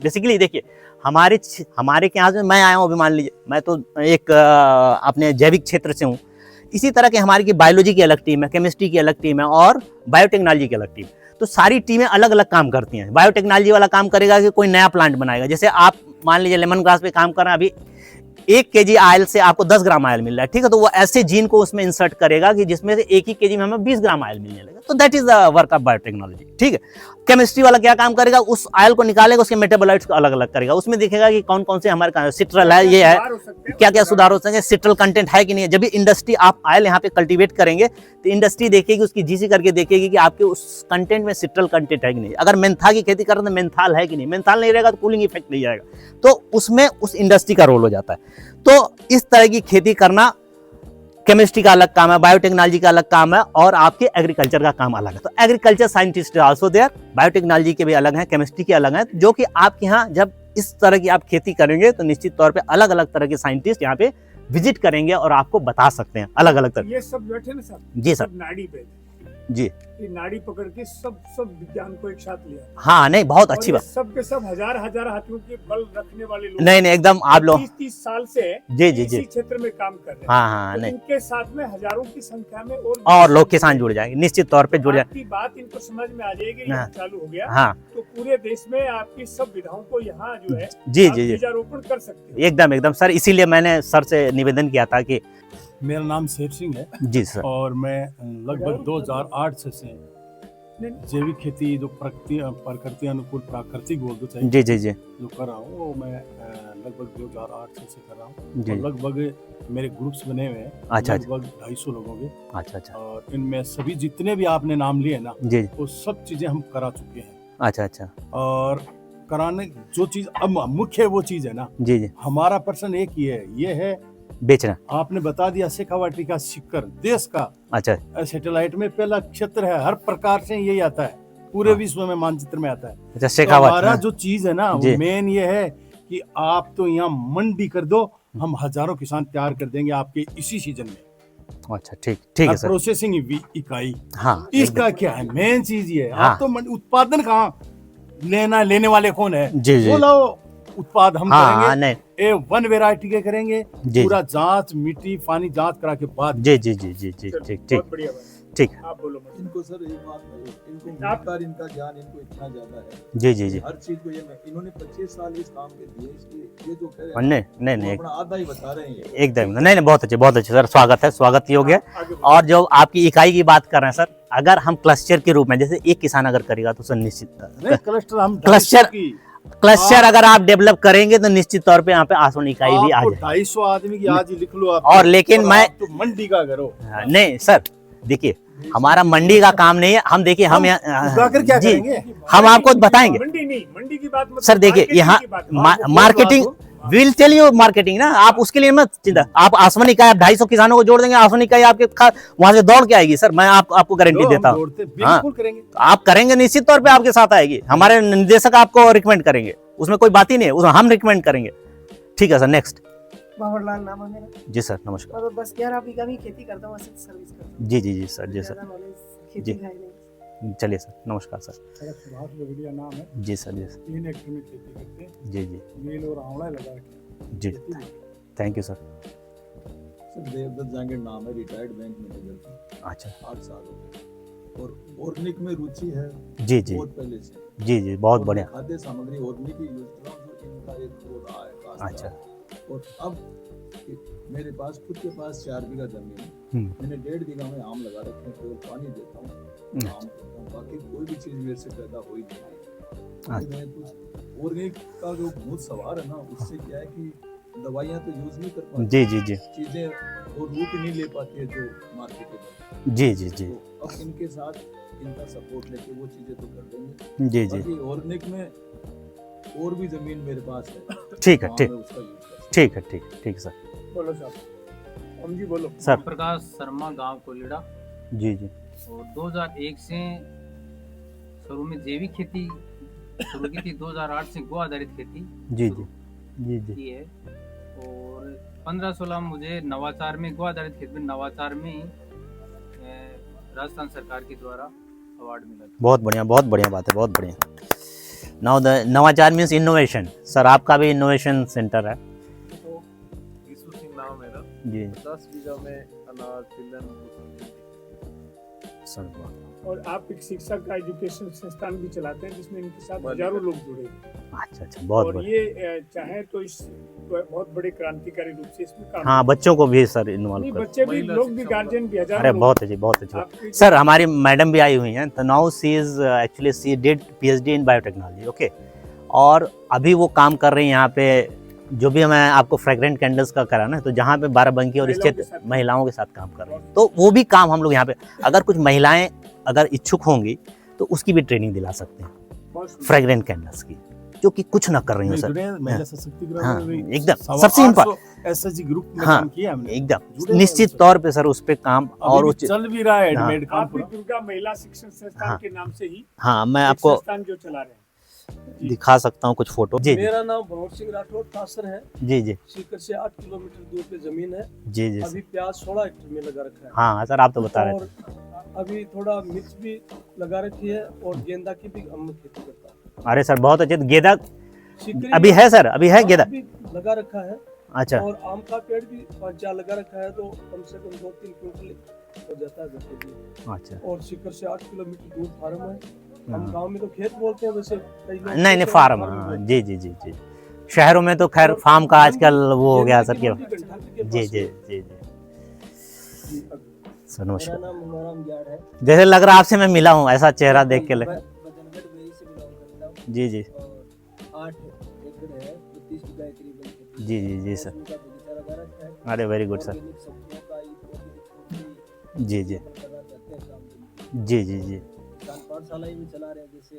बेसिकली देखिए, हमारे के यहाँ से मैं आया हूँ, अभी मान लीजिए मैं तो एक अपने जैविक क्षेत्र से हूँ। इसी तरह के हमारी की बायोलॉजी की अलग टीम है, केमिस्ट्री की अलग टीम है, और बायोटेक्नोलॉजी की अलग टीम। तो सारी टीमें अलग अलग काम करती हैं। बायोटेक्नोलॉजी वाला काम करेगा कि कोई नया प्लांट बनाएगा। जैसे आप मान लीजिए लेमन ग्रास पे काम कर रहे हैं, अभी 1 kg आयल से आपको 10 ग्राम आयल मिल रहा है, ठीक है। तो वो ऐसे जीन को उसमें इंसर्ट करेगा कि जिसमें से 1 ही kg में हमें 20 ग्राम आयल मिलने लगेगा। तो that is the work of biotechnology, ठीक है। केमिस्ट्री वाला क्या काम करेगा, उस आयल को निकालेगा, उसके मेटाबोलाइट्स को अलग अलग करेगा, उसमें देखेगा कि कौन कौन से हमारे सिट्रल है, ये है, क्या क्या सुधार हो सकते हैं, सिट्रल कंटेंट है कि नहीं है। जब भी इंडस्ट्री आप आयल यहाँ पे कल्टीवेट करेंगे तो इंडस्ट्री देखेगी, उसकी जीसी करके देखेगी कि आपके उस कंटेंट में सिट्रल कंटेंट है कि नहीं। अगर मेंथा की खेती कर रहे हैं तो मेंथाल है कि नहीं, मेंथाल नहीं रहेगा तो कूलिंग इफेक्ट नहीं आएगा। तो उसमें उस इंडस्ट्री का रोल हो जाता है। तो इस तरह की खेती करना, केमिस्ट्री का अलग काम है, बायोटेक्नोलॉजी का अलग काम है, और आपके एग्रीकल्चर का काम अलग है। तो agriculture scientist also there, biotechnology के भी अलग हैं, केमिस्ट्री के अलग हैं, जो कि आपके यहाँ जब इस तरह की आप खेती करेंगे तो निश्चित तौर पे अलग अलग तरह के साइंटिस्ट यहाँ पे विजिट करेंगे और आपको बता सकते हैं अलग अलग तरह। ये सब बैठे ना सर, जी सर, नाड़ी पे जी, ये नाड़ी पकड़ के सब विज्ञान को एक साथ लिया। हाँ, नहीं, बहुत अच्छी बात। सब के सब हजार हाथियों के बल रखने वाले लोग, नहीं एकदम आप लोग 30 साल से जी इसी क्षेत्र में काम कर रहे हैं। हाँ, तो नहीं, इनके साथ में हजारों की संख्या में और लोग किसान जुड़ जाएंगे, निश्चित तौर पे जुड़ जाएंगे। आपकी बात इनको समझ में आ जाएगी, हाँ, चालू हो गया। हाँ, तो पूरे देश में आपकी सब विधाओं को यहाँ जो है जी जी जी बीजारोपण कर सकते हैं। एकदम सर। इसीलिए मैंने सर से निवेदन किया था कि मेरा नाम शेर सिंह है जी सर। और मैं लगभग 2008 से जैविक खेती जो प्रकृति अनुकूल प्राकृतिक बोल दो चाहे जी जी जी जो कर रहा हूँ वो मैं लगभग 2008 से कर रहा हूँ जी। और लगभग मेरे ग्रुप्स बने हुए हैं अच्छा, लगभग 250 लोगों के। अच्छा अच्छा और इनमें सभी जितने भी आपने नाम लिए ना जी वो सब चीजें हम करा चुके हैं। अच्छा अच्छा और कराने जो चीज अब मुख्य वो चीज है ना, जी जी हमारा पर्सन एक ही है, ये है बेचना। आपने बता दिया शेखावाटी का सिक्कर देश का अच्छा सैटेलाइट में पहला क्षेत्र है, हर प्रकार से यही आता है, पूरे हाँ। विश्व में मानचित्र में आता है। अच्छा तो शेखावत हमारा हाँ। जो चीज है ना वो जी। मेन ये है कि आप तो यहाँ मंडी कर दो, हम हजारों किसान तैयार कर देंगे आपके इसी सीजन में। अच्छा ठीक ठीक है और सर। प्रोसेसिंग इकाई हाँ इसका क्या है, मेन चीज ये है। हाँ। आप तो उत्पादन कहाँ लेने वाले कौन है, जी जी वो लाओ उत्पाद हम हाँ करेंगे। नहीं ए वन वेराइटी के करेंगे, जी पूरा जांच मिट्टी पानी जांच करा के बाद। जी जी जी जी जी ठीक ठीक बहुत बढ़िया बात। ठीक आप बोलो। इनको सर एक बात है, इनको मिलकर इनका ज्ञान इनको इतना ज्यादा है जी जी जी हर चीज को। ये इन्होंने 25 साल इस काम के दिए, इसलिए ये जो कह रहे हैं नहीं नहीं वो नहीं अपना आधा ही बता रहे हैं ये। एकदम नहीं नहीं बहुत अच्छे सर, स्वागत है, स्वागत योग्य है। आगे बोलो। और जो आपकी इकाई की बात कर रहे हैं सर, अगर हम क्लस्टर के रूप में जैसे एक किसान अगर करेगा तो सर निश्चित नहीं क्लस्टर हम क्लस्टर- 250 की क्लस्टर अगर आप डेवलप करेंगे तो निश्चित तौर पे यहाँ पे आसवन इकाई भी आ आपको जाए। 250 आदमी की आज ही लिख लो आप। और लेकिन मैं आप तो मंडी का करो। नहीं सर देखिए हमारा मंडी का काम नहीं है, हम देखिए हम उगाकर क्या जी करेंगे? हम आपको बताएंगे मंडी नहीं, मंडी की बात मतलब सर। देखिए मार्केटिंग यहाँ की बात। Marketing will tell you marketing ना, आप उसके लिए मत चिंता। आप आसमान इकाई आप 250 किसानों को जोड़ देंगे, आसमान इकाई आपके वहां से दौड़ के आएगी सर, मैं आपको गारंटी लो, देता हम हूँ। दौड़ते बिल्कुल करेंगे। तो आप करेंगे निश्चित तौर पे आपके साथ आएगी, हमारे निदेशक आपको रिकमेंड करेंगे, उसमें कोई बात ही नहीं है, उसमें हम रिकमेंड करेंगे। ठीक है सर नेक्स्ट। बाबरलाल नाम है मेरा। जी सर नमस्कार। और बस 11 बीघा भी खेती करता हूँ, सर्विस करता हूँ। जी जी जी सर जी सर ज़्यादा knowledge खेती जी। का है नहीं। चलिए सर नमस्कार सर। मेरा सुभाष बगड़िया नाम है, जी सर जी सर 3 हेक्टेयर में खेती करते हैं, जी जी बेल और आंवला लगा के जी खेती भी। Thank you sir. Sir Devdutt Jangad नाम है, रिटायर्ड बैंक मैनेजर, अच्छा 8 साल हो गए और ऑर्गेनिक में रुचि है जी जी बहुत पहले से। जी जी बहुत और बढ़िया। खाद्य सामग्री ऑर्गेनिक ही यूज कर रहा हूँ, जो इनका एक वो रहा है खास अच्छा बात। और अब मेरे पास खुद के पास 4 बीघा जमीन है, मैंने 1.5 बीघा में आम लगा रखे हैं, केवल पानी देता हूँ, आम करता हूँ, बाकी कोई भी चीज मेरे से पैदा हो ही नहीं रही। मैं कुछ ऑर्गेनिक का जो भूत सवार है ना, उससे क्या है कि दवाइयाँ तो यूज नहीं कर पाती, जी जी जी चीजें वो रूप नहीं ले पाती है जो मार्केटेबल। जी जी जी तो अब इनके साथ इनका सपोर्ट लेके वो चीजें तो कर देंगे। जी जी बाकी ऑर्गेनिक में और भी जमीन मेरे पास है, ठीक है वहाँ ठीक मैं उसका यूज कर सकता हूँ। ठीक है ठीक है सर। बोलो साहब। हम जी बोलो। सर प्रकाश शर्मा गांव कोलिड़ा। जी जी और 2001 से शुरू में जैविक खेती शुरू की थी, 2008 से गो आधारित खेती जी शुरू जी जी की है। और 15-16 मुझे नवाचार में, गो आधारित खेती में नवाचार में ही राजस्थान सरकार के द्वारा अवार्ड मिला था। बहुत बढ़िया बात है, बहुत बढ़िया। नाउ द नवाचार मीन्स इनोवेशन। सर आपका भी इनोवेशन सेंटर है। तो यीशु सिंह नाम है मेरा। जी 10 बीघा में अनाज तिलहन सर वाह। और आप एक शिक्षा का एजुकेशन संस्थान भी चलाते हैं जिसमें इनके साथ बंद हजारों है। लोग जुड़े हैं। अच्छा बहुत और बढ़िया। ये चाहे तो इस बहुत बड़े क्रांतिकारी रूप से इसमें काम हाँ बच्चों को भी सर इन्वॉल्व नहीं, कर। बच्चे भी महिला लोग भी शिक्षा गार्जियन भी हजारों अरे लोग। बहुत अच्छी बहुत अच्छी। आपकी- सर हमारी मैडम भी आई हुई हैं, तो now see is actually see did PhD in biotechnology okay. और अभी वो काम कर रही हैं यहाँ पे, जो भी मैं आपको फ्रेग्रेंट कैंडल्स का करा ना, तो जहाँ पे बाराबंकी और इस महिलाओं के क्षेत्र साथ। महिलाओं के साथ काम कर रहे हैं, तो वो भी काम हम लोग यहाँ पे अगर कुछ महिलाएं अगर इच्छुक होंगी तो उसकी भी ट्रेनिंग दिला सकते हैं, बहुत सुंदर। फ्रेग्रेंट कैंडल्स की, जो कि कुछ ना कर रही हैं सर। महिला सशक्तिकरण हाँ, में भी एकदम, 800 सबसे इम्पोर्टेंट। SSG ग्रुप में हाँ, काम किया हमने, एकदम जुड़े हुए निश्चित हैं तौर पे सर उस पे काम। और अभी उस भी चल भी रहा है हाँ। एडमेड काम आप भी पूरा। दुर्गा महिला शिक्षण संस्थान हाँ। के नाम से ही हाँ मैं एक आपको संस्थान जो चला रहे हैं। दिखा सकता हूँ कुछ फोटो। जी जी मेरा नाम भंवर सिंह राठौर तासर है। जी जी सीकर से 8 किलोमीटर दूर पे जमीन है। जी जी अभी प्याज 16 हेक्टेयर में लगा रखा है। हाँ सर आप तो बता रहे थे। और अभी थोड़ा मिर्च भी लगा रखी है और गेंदा की भी हम खेती करता है। अरे सर बहुत अच्छे। गेंदा सिकरी अभी है सर, अभी है गेंदा। भी लगा रखा है। अच्छा और आम का पेड़ भी 5-4 लगा रखा है, तो कम से कम 2-3 क्विंटल हो जाता है घर के लिए। अच्छा और सीकर से 8 किलोमीटर दूर फार्म है। हम हाँ। गांव में तो खेत बोलते हैं, वैसे कई लोग नहीं खेत फार्म। बोलते हाँ हैं। जी जी जी जी। शहरों में तो खैर फार्म का आजकल वो हो गया सर कि गेंदे की मंडी घंटाली के जी पास जी में। जी जी। सर नमस्कार। मेरा नाम मंगाराम जाट है। जैसे लग रहा आपसे मैं मिला हूँ, ऐसा चेहरा देख के लग। बदनगढ़ बेरी से बिलोंग करता हूँ जी जी और 8 एकड़ है, 32 बीघा करीबन खेती। जी जी जी सर। मौसमी का बगीचा लगा रखा है। अरे वेरी गुड सर। ऑर्गेनिक सब्जियों का ये जी जी करना चाहते हैं काम। जी जी जी। किसान पाठशाला भी चला रहे हैं, जैसे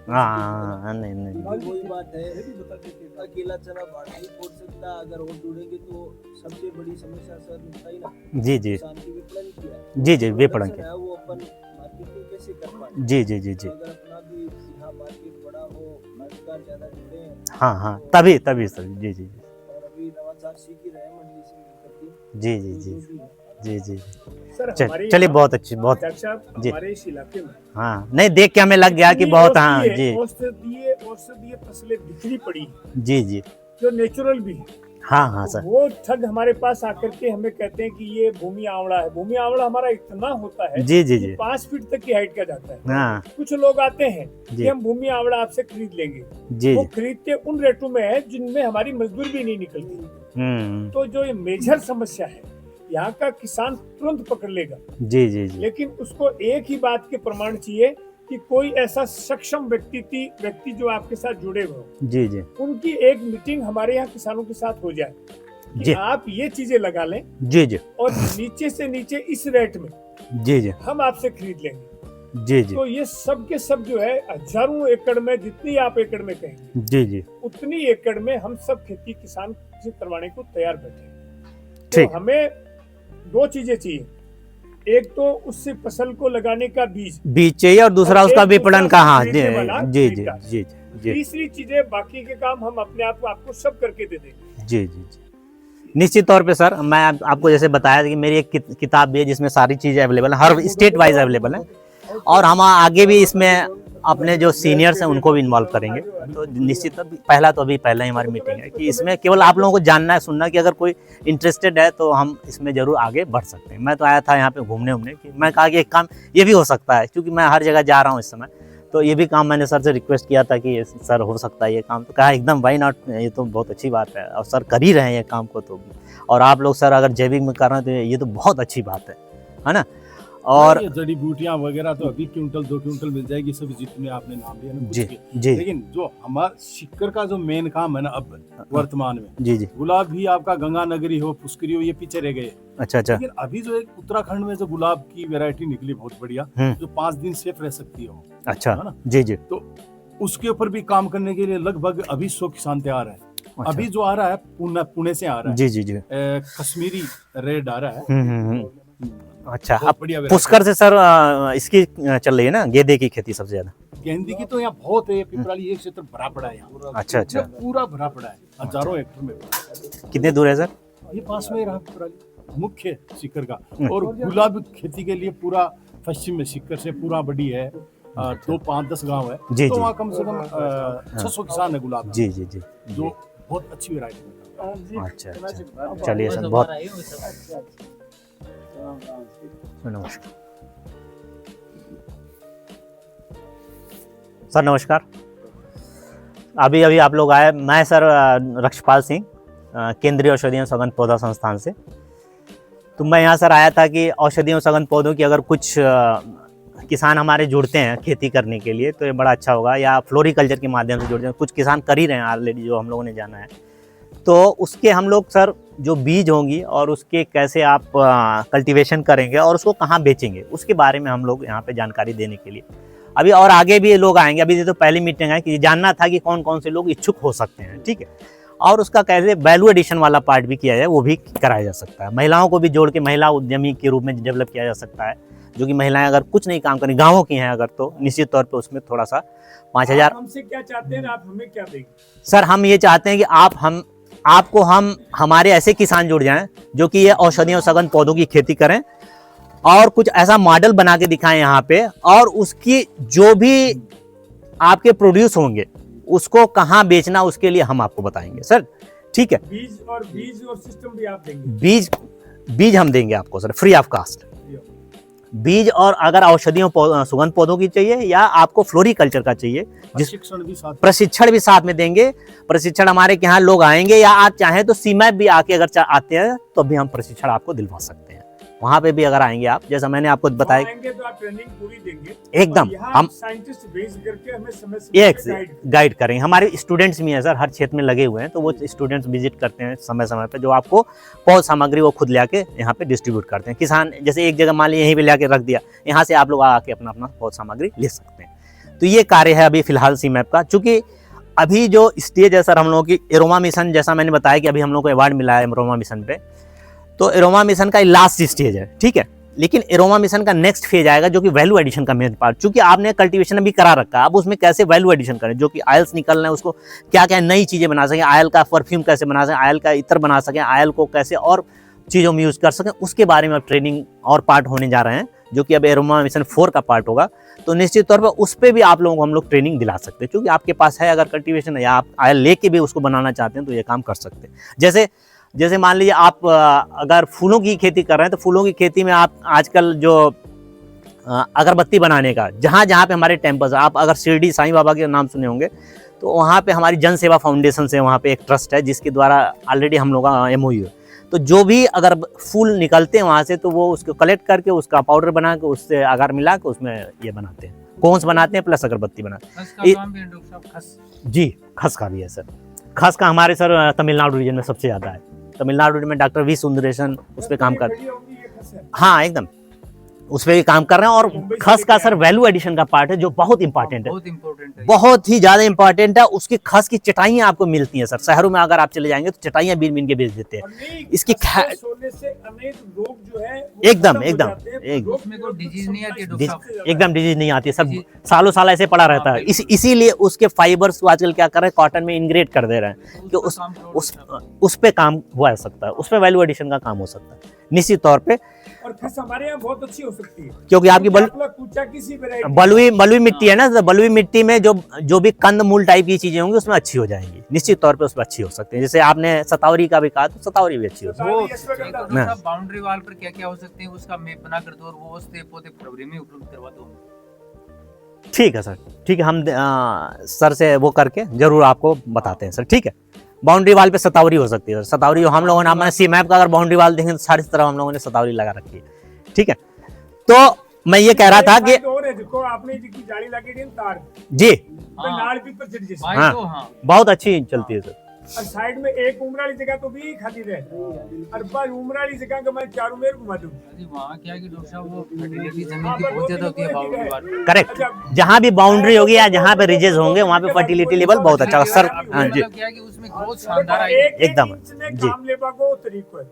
हाँ नहीं नहीं वही बात है, अकेला चना भाड़ नहीं फोड़ सकता। अगर और जुड़ेंगे तो सबसे बड़ी समस्या सर निपटाई ना जी जी किसान की विपणन की है। जी जी विपणन प्रोडक्शन के। है वो अपन मार्केटिंग कैसे कर पाए। जी जी जी जी। तो अगर अपना भी यहाँ मार्केट बड़ा हो, रोजगार ज्यादा जुड़े हैं। हाँ हाँ तभी तभी सर। जी जी और अभी नवाचार सीख ही रहे हैं मंडी से मिलकर के। जी जी जी जी जी। सर चलिए बहुत अच्छी बहुत। डॉक्टर साहब जी। हमारे इस इलाके में हाँ नहीं देख के हमें लग गया कि बहुत। हाँ जी औषधीय फसलें बिखरी पड़ी हैं, जी जी। जो नेचुरल भी है। हाँ हाँ तो सर। वो ठग हमारे पास आकर के हमें कहते हैं कि ये भूमि आवड़ा है। भूमि आवड़ा हमारा इतना होता है जी जी कि जी 5 फीट तक की हाइट का जाता है। हाँ कुछ लोग आते हैं जी। कि हम भूमि आवड़ा आपसे खरीद लेंगे। जी वो जी। खरीदते उन रेटों में है जिनमें हमारी मजदूरी भी नहीं निकलती। तो जो ये मेजर समस्या है, यहाँ का किसान तुरंत पकड़ लेगा, जी जी जी लेकिन उसको एक ही बात के प्रमाण चाहिए कि कोई ऐसा सक्षम व्यक्ति जो आपके साथ जुड़े हुए हो, जी जी उनकी एक मीटिंग हमारे यहाँ किसानों के साथ हो जाए कि जी आप ये चीजें लगा लें जी जी और नीचे से नीचे इस रेट में जी जी हम आपसे खरीद लेंगे। जी जी तो ये सब के सब जो है हजारों एकड़ में, जितनी आप एकड़ में कहेंगे जी जी उतनी एकड़ में हम सब खेती किसान से करवाने को तैयार बैठे हैं। ठीक। तो हमें 2 चीजें चाहिए, एक तो उससे फसल को लगाने का बीज चाहिए और दूसरा और उसका एक विपणन दूसरा का। हाँ जी खरीदने वाला जी जी खरीदार। जी जी तीसरी चीजें बाकी के काम हम अपने आप को आपको सब करके दे देंगे। जी जी जी। निश्चित तौर पे सर मैं आपको जैसे बताया कि मेरी एक किताब भी है जिसमें सारी चीज़ें अवेलेबल है, हर स्टेट वाइज अवेलेबल है। और हम आगे भी इसमें अपने जो सीनियर्स हैं उनको भी इन्वॉल्व करेंगे। तो निश्चित पहला ही हमारी मीटिंग है कि इसमें केवल आप लोगों को जानना है, सुनना कि अगर कोई इंटरेस्टेड है तो हम इसमें जरूर आगे बढ़ सकते हैं। मैं तो आया था यहाँ पे घूमने कि मैं कहा कि एक काम ये भी हो सकता है, क्योंकि मैं हर जगह जा रहा हूँ इस समय। तो ये भी काम मैंने सर से रिक्वेस्ट किया था कि सर हो सकता है ये काम, तो कहा एकदम वाई नॉट, ये तो बहुत अच्छी बात है और सर कर ही रहे हैं ये काम को। तो और आप लोग सर अगर जैविक में कर रहे हैं तो ये तो बहुत अच्छी बात है ना। और ये जड़ी बूटियां वगैरह तो अभी क्विंटल 2 क्विंटल मिल जाएगी सब, जितने आपने नाम लिया ना जी कुछ के। जी लेकिन जो हमारा सिक्कर का जो मेन काम है ना अब वर्तमान में, जी जी। गुलाब भी आपका गंगा नगरी हो, पुष्करी हो, ये पीछे रह गए। अच्छा अच्छा। लेकिन अभी जो एक उत्तराखंड में जो गुलाब की वैरायटी निकली बहुत बढ़िया, जो 5 दिन सेफ रह सकती है, अच्छा है ना। जी जी। तो उसके ऊपर भी काम करने के लिए लगभग अभी 100 किसान तैयार है। अच्छा। अभी जो आ रहा है पुणे से आ रहा है। जी जी जी। कश्मीरी रेड आ रहा है। अच्छा। बहुत अब बढ़िया पुष्कर से सर इसकी चल रही है ना गेंदे की खेती सबसे ज्यादा। गेंदे की तो यहाँ बहुत है, पिपराली एक क्षेत्र भरा पड़ा है यहाँ। अच्छा अच्छा। पूरा भरा पड़ा है, हजारों एकड़ में। कितने दूर है सर? ये पास में ही रहा पिपराली मुख्य सिक्कर का। और गुलाब खेती के लिए पूरा पश्चिम में सिक्कर से पूरा बड़ी है, 2, 5, 10 गांव है। जी तो जी। वहाँ कम से कम 600 किसान है गुलाब। जी जी जी। जो बहुत अच्छी वैरायटी है। अच्छा अच्छा। चलिए सर बहुत नमस्कार सर। नमस्कार। अभी आप लोग आए। मैं सर रक्षपाल सिंह, केंद्रीय औषधीय सघन पौधा संस्थान से। तो मैं यहाँ सर आया था कि औषधीय सघन पौधों की अगर कुछ किसान हमारे जुड़ते हैं खेती करने के लिए तो ये बड़ा अच्छा होगा, या फ्लोरिकल्चर के माध्यम से जुड़ते हैं। कुछ किसान कर ही रहे हैं ऑलरेडी, जो हम लोगों ने जाना है। तो उसके हम लोग सर जो बीज होंगी और उसके कैसे आप कल्टीवेशन करेंगे और उसको कहाँ बेचेंगे, उसके बारे में हम लोग यहाँ पे जानकारी देने के लिए अभी और आगे भी लोग आएंगे। अभी ये तो पहली मीटिंग है कि जानना था कि कौन कौन से लोग इच्छुक हो सकते हैं, ठीक है। और उसका कैसे वैल्यू एडिशन वाला पार्ट भी किया जाए, वो भी कराया जा सकता है। महिलाओं को भी जोड़ के महिला उद्यमी के रूप में डेवलप किया जा सकता है, जो कि महिलाएं अगर कुछ नहीं काम करें, गाँवों की हैं अगर, तो निश्चित तौर पर उसमें थोड़ा सा 5000। हमसे क्या चाहते हैं, आप हमें क्या देंगे? सर हम ये चाहते हैं कि आपको हमारे ऐसे किसान जुड़ जाएं जो कि ये औषधियों सघन पौधों की खेती करें और कुछ ऐसा मॉडल बना के दिखाएं यहाँ पे, और उसकी जो भी आपके प्रोड्यूस होंगे उसको कहाँ बेचना उसके लिए हम आपको बताएंगे सर, ठीक है। बीज और सिस्टम भी आप देंगे? बीज हम देंगे आपको सर फ्री ऑफ कास्ट। बीज और अगर औषधियों सुगंध पौधों की चाहिए या आपको फ्लोरिकल्चर का चाहिए, प्रशिक्षण भी साथ में देंगे। प्रशिक्षण हमारे के यहाँ लोग आएंगे, या आप चाहें तो सीमैप भी आके अगर आते हैं तो भी हम प्रशिक्षण आपको दिलवा सकते हैं, वहाँ पे भी अगर आएंगे आप, जैसा मैंने आपको बताया, आएंगे तो आप ट्रेनिंग पूरी देंगे एकदम और यहाँ हम साइंटिस्ट भेज करके हमें समय एक पे गाइड गाइड करेंगे। हमारे स्टूडेंट्स भी हैं सर, हर क्षेत्र में लगे हुए हैं, तो वो स्टूडेंट्स विजिट करते हैं समय समय पे, जो आपको पौध सामग्री वो खुद ले आके यहाँ पे डिस्ट्रीब्यूट करते हैं। किसान जैसे एक जगह मान लीजिए यहीं पे ले आके रख दिया, यहाँ से आप लोग आके अपना अपना पौध सामग्री ले सकते हैं। तो ये कार्य है अभी फिलहाल सीमैप का। चूँकि अभी जो स्टेज है सर हम लोगों की एरोमा मिशन, जैसा मैंने बताया कि अभी हम लोग को अवार्ड मिला है एरोमा मिशन पे, तो एरोमा मिशन का लास्ट स्टेज है, ठीक है। लेकिन एरोमा मिशन का नेक्स्ट फेज आएगा जो कि वैल्यू एडिशन का मेन पार्ट, चूंकि आपने कल्टीवेशन अभी करा रखा है, अब उसमें कैसे वैल्यू एडिशन करें, जो कि आयल्स निकलना है उसको क्या क्या नई चीज़ें बना सकें, आयल का परफ्यूम कैसे बना सकें, आयल का इत्र बना सकें, आयल को कैसे और चीज़ों में यूज़ कर सकें, उसके बारे में अब ट्रेनिंग और पार्ट होने जा रहे हैं, जो कि अब एरोमा मिशन 4 का पार्ट होगा। तो निश्चित तौर पर उस पर भी आप लोगों को हम लोग ट्रेनिंग दिला सकते हैं, क्योंकि आपके पास है अगर कल्टीवेशन या आप आयल लेके भी उसको बनाना चाहते हैं तो ये काम कर सकते हैं। जैसे मान लीजिए आप अगर फूलों की खेती कर रहे हैं, तो फूलों की खेती में आप आजकल जो अगरबत्ती बनाने का जहाँ जहाँ पे हमारे टेम्पल्स, आप अगर शिरडी साईं बाबा के नाम सुने होंगे, तो वहाँ पे हमारी जन सेवा फाउंडेशन से वहाँ पे एक ट्रस्ट है जिसके द्वारा ऑलरेडी हम लोग का MOU है। तो जो भी अगर फूल निकलते हैं वहाँ से, तो वो उसको कलेक्ट करके उसका पाउडर बना के उससे अगार मिला के उसमें ये बनाते हैं, कोन्स बनाते हैं प्लस अगरबत्ती बनाते हैं। जी, खस का भी है सर। खस का हमारे सर तमिलनाडु रीजन में सबसे ज़्यादा है। तमिलनाडु में डॉक्टर वी सुंदरेशन उस पर काम कर, हाँ एकदम उस पर भी काम कर रहे हैं। और खस का सर वैल्यू एडिशन का पार्ट है जो बहुत इंपॉर्टेंट है, बहुत ही ज्यादा इंपॉर्टेंट है। उसकी खस की चटाइयाँ आपको मिलती हैं सर, शहरों में अगर आप चले जाएंगे तो चटाइयाँ बीन बीन के बेच देते हैं। इसकी सोने से अनेक रोग जो है एकदम डिजीज नहीं आती, सब सालों साल ऐसे पड़ा रहता है। इसीलिए उसके फाइबर्स को आजकल क्या कर रहे हैं, कॉटन में इंग्रेड कर दे रहे हैं कि उस पे काम हुआ सकता है, उस पे वैल्यू एडिशन का काम हो सकता है निश्चित तौर पे। और खस हमारे यहाँ बहुत अच्छी हो सकती है, क्योंकि आपकी बलुई मिट्टी है ना, तो बलुई मिट्टी में जो भी कंद मूल टाइप की चीजें होंगी उसमें अच्छी हो जाएंगी, निश्चित तौर पे उसमें अच्छी हो सकती है। जैसे आपने सतावरी का भी कहा, तो सतावरी भी अच्छी हो सकती है। बाउंड्री वाल पर क्या क्या हो सकते हैं उसका मैप बना कर दो और वो पौधे फरवरी में उपलब्ध करवा दो। ठीक है सर, ठीक है, हम सर से वो करके जरूर आपको बताते हैं सर, ठीक है। बाउंड्री वाल पे सतावरी हो सकती है, सतावरी हम लोगों ने, हमारे सीमैप का अगर बाउंड्री वाल देखें तो सारी तरफ हम लोगों ने सतावरी लगा रखी है, ठीक है। तो मैं ये कह रहा था कि आपने जाली लगी तार जी, हाँ, बहुत अच्छी चलती है सर। और साइड में एक उमराली जगह तो भी खाली रहे, और पर उमराली जगह का मैं चारों में घुमा दूं। वहाँ क्या है कि डॉक्टर साहब वो फर्टिलिटी जमीन की बहुत ज्यादा होती है बाउंड्री वाल पे। करेक्ट, जहाँ भी बाउंड्री होगी या जहाँ पे रिजेस होंगे वहाँ पे फर्टिलिटी लेवल बहुत अच्छा सर। हाँ जी, क्या है कि उसमें ग्रोथ शानदार आएगी एकदम जी। काम ले पाको तरीका है।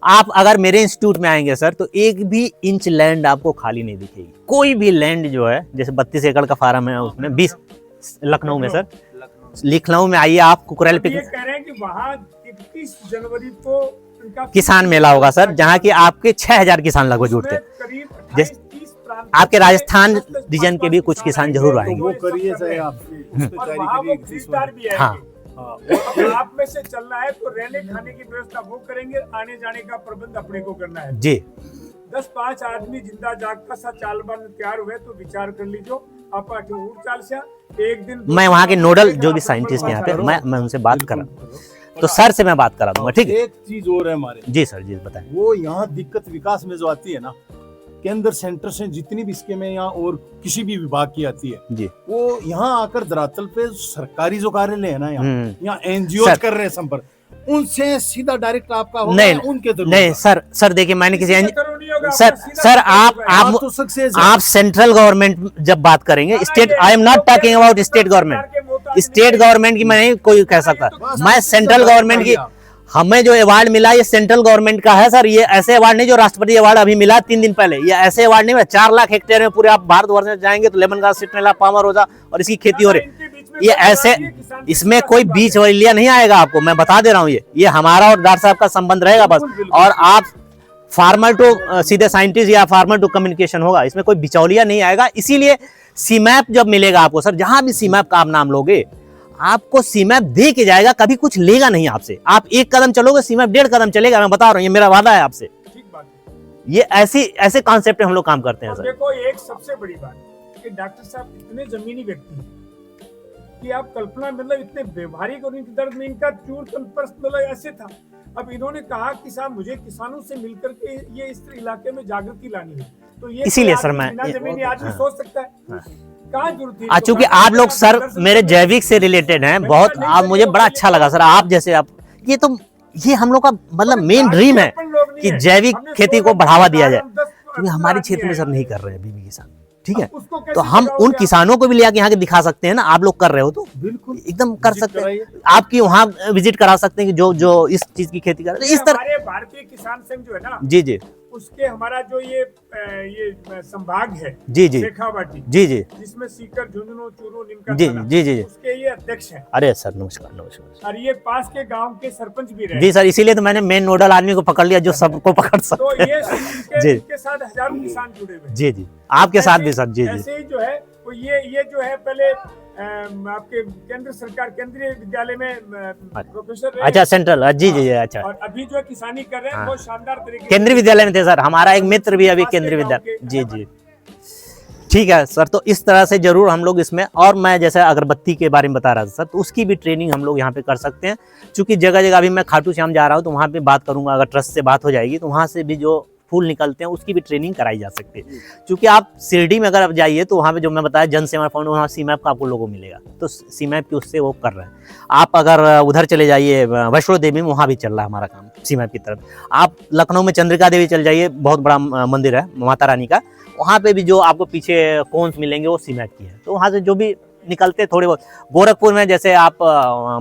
आप अगर मेरे इंस्टीट्यूट में आएंगे सर, तो एक भी इंच लैंड आपको खाली नहीं दिखेगी। कोई भी लैंड जो है, जैसे 32 एकड़ का फार्म है उसमें 20 लखनऊ में सर, लखनऊ में आइए आप, कुकरेल पे ये कह रहे हैं कि वहाँ 21 जनवरी को किसान मेला होगा सर, जहाँ की आपके 6000 किसान लगभग जुड़ते हैं। जैसे आपके राजस्थान रीजन के भी कुछ किसान जरूर आएंगे। वो करिए सर आप, हाँ, आप में से चलना है तो रहने खाने की व्यवस्था वो करेंगे, आने जाने का प्रबंध अपने को करना है जी। 10-5 आदमी जिंदा जागता सा चालबान तैयार हुए तो विचार कर लीजिए आप चाल से एक दिन। मैं वहाँ के नोडल जो भी साइंटिस्ट यहाँ पे, मैं उनसे बात कर रहा हूँ, तो सर से मैं बात करा दूंगा, ठीक है। एक चीज और है हमारे, जी सर जी बताएं। वो यहाँ दिक्कत विकास में जो आती है ना, केंद्र सेंटर से जितनी भी स्कीमें यहाँ और किसी भी विभाग की आती है जी, वो यहाँ आकर धरातल पे सरकारी जो कार्यालय है ना, यहाँ NGO कर रहे हैं संपर्क, उनसे सीधा डायरेक्ट आपका होगा, नहीं उनके थ्रू नहीं सर देखिए, मैंने किसी सर आप सेंट्रल गवर्नमेंट जब बात करेंगे, state, I am not talking about state government, state government की मैं नहीं कोई कह सकता, मैं सेंट्रल गवर्नमेंट की, हमें जो अवार्ड मिला ये सेंट्रल गवर्नमेंट का है सर। ये ऐसे अवार्ड नहीं जो राष्ट्रपति अवार्ड अभी मिला 3 दिन पहले, ये ऐसे अवार्ड नहीं, 4 लाख हेक्टेयर में पूरे आप भारतवर्ष में जाएंगे तो लेमन ग्रास, सिट्रनला, पामा रोजा और इसकी खेती हो रही। ये ऐसे, इसमें कोई बीच वैलिया नहीं आएगा आपको, मैं बता दे रहा हूँ। ये हमारा और डॉक्टर साहब का संबंध रहेगा बस, और आप फार्मर टू सीधे साइंटिस्ट या फार्मर टू कम्युनिकेशन होगा, इसमें कोई बिचौलिया नहीं आएगा। इसीलिए सीमैप जब मिलेगा आपको सर, जहां भी सीमैप का आप नाम लोगे, आपको सीमैप दे के जाएगा, कभी कुछ लेगा नहीं आपसे। आप 1 कदम चलोगे, सीमैप 1.5 कदम चलेगा, मैं बता रहा हूँ, ये मेरा वादा है आपसे। ये ऐसे कॉन्सेप्ट हम लोग काम करते हैं सर। देखो एक सबसे बड़ी बात कि डॉक्टर साहब इतने जमीनी व्यक्ति हैं कि आप कल्पना, मतलब इतने व्यवहारिक और इनके दर्द में इनका चूर मतलब ऐसे था अब इन्होंने कहा कि साहब मुझे किसानों से मिलकर के ये इस इलाके में जागृति लानी है, तो ये इसीलिए कोई सर आदमी मैं- बिना जमीनी आदमी हाँ। सोच सकता है, कहाँ जरूरत है? तो चूंकि मैं आप लोग तो सर दरअसल मेरे मैं- जैविक से रिलेटेड हैं मैं बहुत, नहीं आप मुझे करता, बड़ा अच्छा लगा सर, आप जैसे आप ये हम लोग का मतलब मेन ड्रीम है कि जैविक खेती को बढ़ावा दिया जाए, क्योंकि हमारे क्षेत्र में सर नहीं कर रहे हैं अभी भी किसान, ठीक है। उसको कैसे तो हम दिखाओगे उन आप? किसानों को भी ले आके यहाँ के दिखा सकते हैं ना, आप लोग कर रहे हो तो बिल्कुल एकदम कर विजिट सकते हैं, कराइए। आपकी वहाँ विजिट करा सकते हैं कि जो जो इस चीज की खेती कर रहे हैं, इस तरह। हमारे भारतीय किसान संघ जो है ना, जी जी उसके हमारा जो ये संभाग है जी जी शेखावाटी, जी जी जिसमें सीकर, झुंझुनू, चूरू, नीमका, जी थाना, जी जी। उसके ये अध्यक्ष हैं अरे सर नमस्कार नमस्कार। और ये पास के गांव के सरपंच भी रहे। जी सर, इसीलिए तो मैंने मेन नोडल आदमी को पकड़ लिया जो सबको पकड़ तो सकते ये हैं। जी इनके साथ हजारों किसान जुड़े हुए हैं। जी जी, आपके साथ भी सर। जी जी ऐसे ही जो है वो ये जो है पहले आपके केंद्र सरकार केंद्रीय विद्यालय में प्रोफेसर रहे। अच्छा सेंट्रल, जी जी जी, अच्छा। और अभी जो किसानी कर रहे हैं हाँ। बहुत शानदार तरीके से। केंद्रीय विद्यालय में थे सर, हमारा एक मित्र भी अभी केंद्रीय विद्यालय। जी जी ठीक है सर, तो इस तरह से जरूर हम लोग इसमें, और मैं जैसे अगरबत्ती के बारे में बता रहा था सर, तो उसकी भी ट्रेनिंग हम लोग यहाँ पे कर सकते हैं, क्योंकि जगह जगह अभी मैं खाटू श्याम जा रहा हूँ तो वहाँ पे बात करूंगा, अगर ट्रस्ट से बात हो जाएगी तो वहाँ से भी जो फूल निकलते हैं उसकी भी ट्रेनिंग कराई जा सकती है। क्योंकि आप शिरडी में अगर आप जाइए तो वहाँ पे जो मैं बताया जन सेवा फाउंड, वहाँ सीमैप का आपको लोगो मिलेगा, तो सीमैप की उससे वो कर रहे हैं। आप अगर उधर चले जाइए वैष्णो देवी में, वहाँ भी चल रहा है हमारा काम सीमैप की तरफ। आप लखनऊ में चंद्रिका देवी चल जाइए, बहुत बड़ा मंदिर है माता रानी का, वहाँ पे भी जो आपको पीछे कोन्स मिलेंगे वो सीमैप की है, तो वहाँ से जो भी निकलते थोड़े बहुत। गोरखपुर में जैसे आप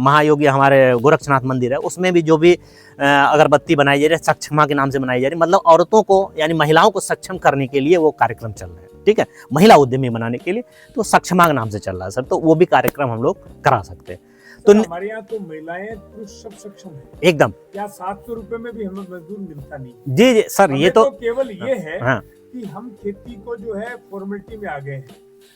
महायोगी हमारे गोरक्षनाथ मंदिर है, उसमें भी जो भी अगरबत्ती बनाई जा रही है सक्षमा के नाम से बनाई जा रही है, मतलब औरतों को यानी महिलाओं को सक्षम करने के लिए वो कार्यक्रम चल रहे हैं, ठीक है, महिला उद्यमी बनाने के लिए, तो सक्षमा के नाम से चल रहा है सर, तो वो भी कार्यक्रम हम लोग करा सकते हैं। तो हमारे यहाँ तो महिलाएं पुरुष सब सक्षम है एकदम। या 700 रुपए में भी हमें मजदूर मिलता नहीं। जी जी सर, ये हमें तो केवल ये है हाँ कि हम खेती को जो है फॉर्मेलिटी में आ गए हैं।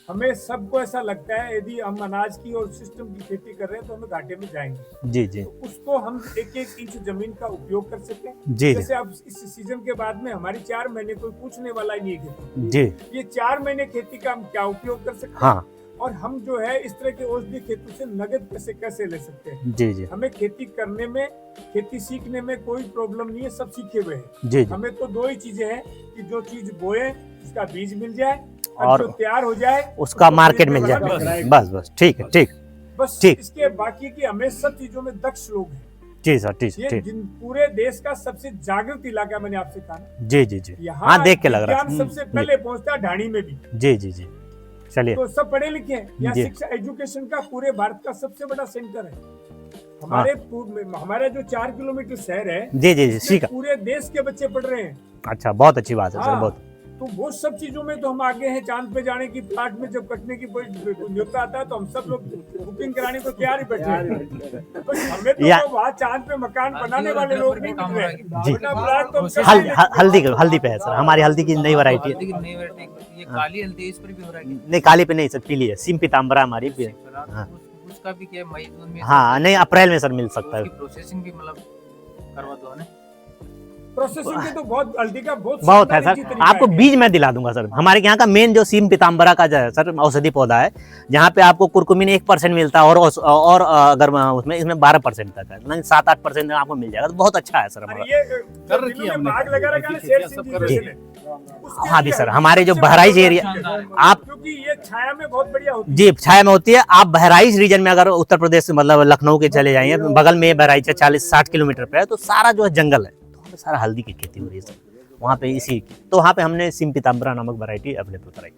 हमें सबको ऐसा लगता है यदि हम अनाज की और सिस्टम की खेती कर रहे हैं तो हमें घाटे में जाएंगे। जी जी तो उसको हम एक एक इंच जमीन का उपयोग कर सकते हैं। जी जी जैसे अब इस सीजन के बाद में हमारी 4 महीने कोई पूछने वाला ही नहीं है खेती। जी ये 4 महीने खेती का हम क्या उपयोग कर सकते हैं, हाँ और हम जो है इस तरह के औषधि खेतों से नगद पैसे कैसे ले सकते हैं। जी जी हमें खेती करने में, खेती सीखने में कोई प्रॉब्लम नहीं है, सब सीखे हुए हैं। जी जी हमें तो 2 ही चीजें हैं कि जो चीज बोए उसका बीज मिल जाए और और जो तैयार हो जाए उसका उसको मार्केट मिल खरीदने जाए, वाला मिल बस बस ठीक है, ठीक बस ठीक। इसके बाकी की हमें सब चीजों में दक्ष लोग हैं। जी सर, ठीक ये ठीक। पूरे देश का सबसे जागृत इलाका मैंने आपसे कहा ना। जी जी जी यहाँ हाँ, देख के लग रहा विज्ञान है। सबसे पहले पहुंचता है ढाणी में भी। जी जी जी चलिए। तो सब पढ़े लिखे हैं। यहाँ जी। शिक्षा एजुकेशन का पूरे भारत का सबसे बड़ा सेंटर है। हमारे हमारा जो 4 किलोमीटर शहर है, जी जी जी इसमें ठीक है, पूरे देश के बच्चे पढ़ रहे हैं। अच्छा बहुत अच्छी बात है सर, हाँ, बहुत। तो वो सब चीजों में तो हम आगे हैं। चांद पे जाने की, प्लाट में जब कटने की कोई न्योता आता है तो हम सब लोग बुकिंग कराने को तैयार ही बैठे हैं। बस हमें तो वहाँ चांद पे मकान बनाने वाले लोग नहीं मिल रहे। जी। अपना प्लाट तो हम कैसे हल्दी पे है सर, हमारी हल्दी की नई वैरायटी है। हल्दी की नई वैरायटी, ये काली हल्दी है, इस पर भी हो रहा है नहीं काली पे नहीं सर, पीली है, सिम पीताम्बरा हमारी भी है। हाँ। उसका भी क्या मई जून में हाँ नहीं, अप्रैल में सर मिल सकता है। उसकी प्रोसेसिंग भी मतलब करवा दो है ना। प्रोसेसिंग के तो बहुत हल्दी का बहुत है शानदार सर, एक ही तरीका आपको है। बीज मैं दिला दूंगा सर। हमारे यहाँ का मेन जो सीम पीताम्बरा का जो है सर औषधि पौधा है, जहाँ पे आपको कुरकुमिन 1% मिलता है, और अगर उसमें इसमें 12% तक है, नहीं 7-8% आपको मिल जाएगा, तो बहुत अच्छा है सर और हमारा। ये कर रखी है हमने, बाग लगा रखा है ना, खेती शेर सब सिंह कर जी रखी ने। उसके हाँ भी लिए सर, हल्दी हमारे जो सबसे बहराइच बड़ा एरिया, शानदार है। आप क्योंकि ये छाया में बहुत बढ़िया होती है। जी छाया में होती है। आप बहराइच रीजन में अगर उत्तर प्रदेश मतलब लखनऊ के चले जाइए, बगल में बहराइच है, 40-60 किलोमीटर पे है, तो सारा जो है जंगल है, तो वहाँ पे सारा हल्दी की खेती हो रही है सर वहाँ पे। इसी तो वहाँ पे हमने सिम पीताम्बरा नामक वैरायटी अवेलेबल कराई।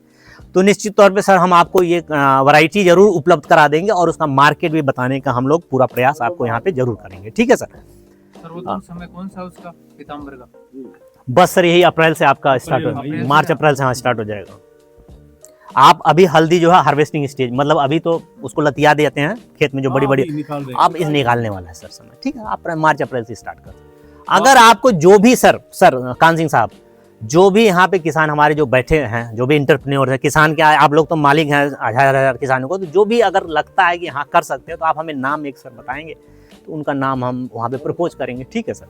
तो निश्चित तौर पे सर हम आपको ये वैरायटी जरूर उपलब्ध करा देंगे, और उसका मार्केट भी बताने का हम लोग पूरा प्रयास आपको यहाँ पे जरूर करेंगे, ठीक है सर। सर्वोत्तम समय कौन सा उसका पीताम्बर का? बस सर यही अप्रैल से आपका स्टार्ट हो, मार्च अप्रैल से हाँ स्टार्ट हो जाएगा। आप अभी हल्दी जो है हार्वेस्टिंग स्टेज, मतलब अभी तो उसको लतिया देते हैं खेत में जो बड़ी बड़ी, निकाल रहे हैं। अब इस निकालने वाला है सर समय, ठीक है। आप मार्च अप्रैल से स्टार्ट कर। अगर आपको जो भी सर कान सिंह साहब, जो भी यहाँ पे किसान हमारे जो बैठे हैं, जो भी इंटरप्रेन्योर है, किसान क्या है, आप लोग तो मालिक हैं हजार किसानों को, तो जो भी अगर लगता है कि हाँ कर सकते हैं, तो आप हमें नाम एक सर बताएंगे, तो उनका नाम हम वहाँ पे प्रपोज करेंगे, ठीक है सर।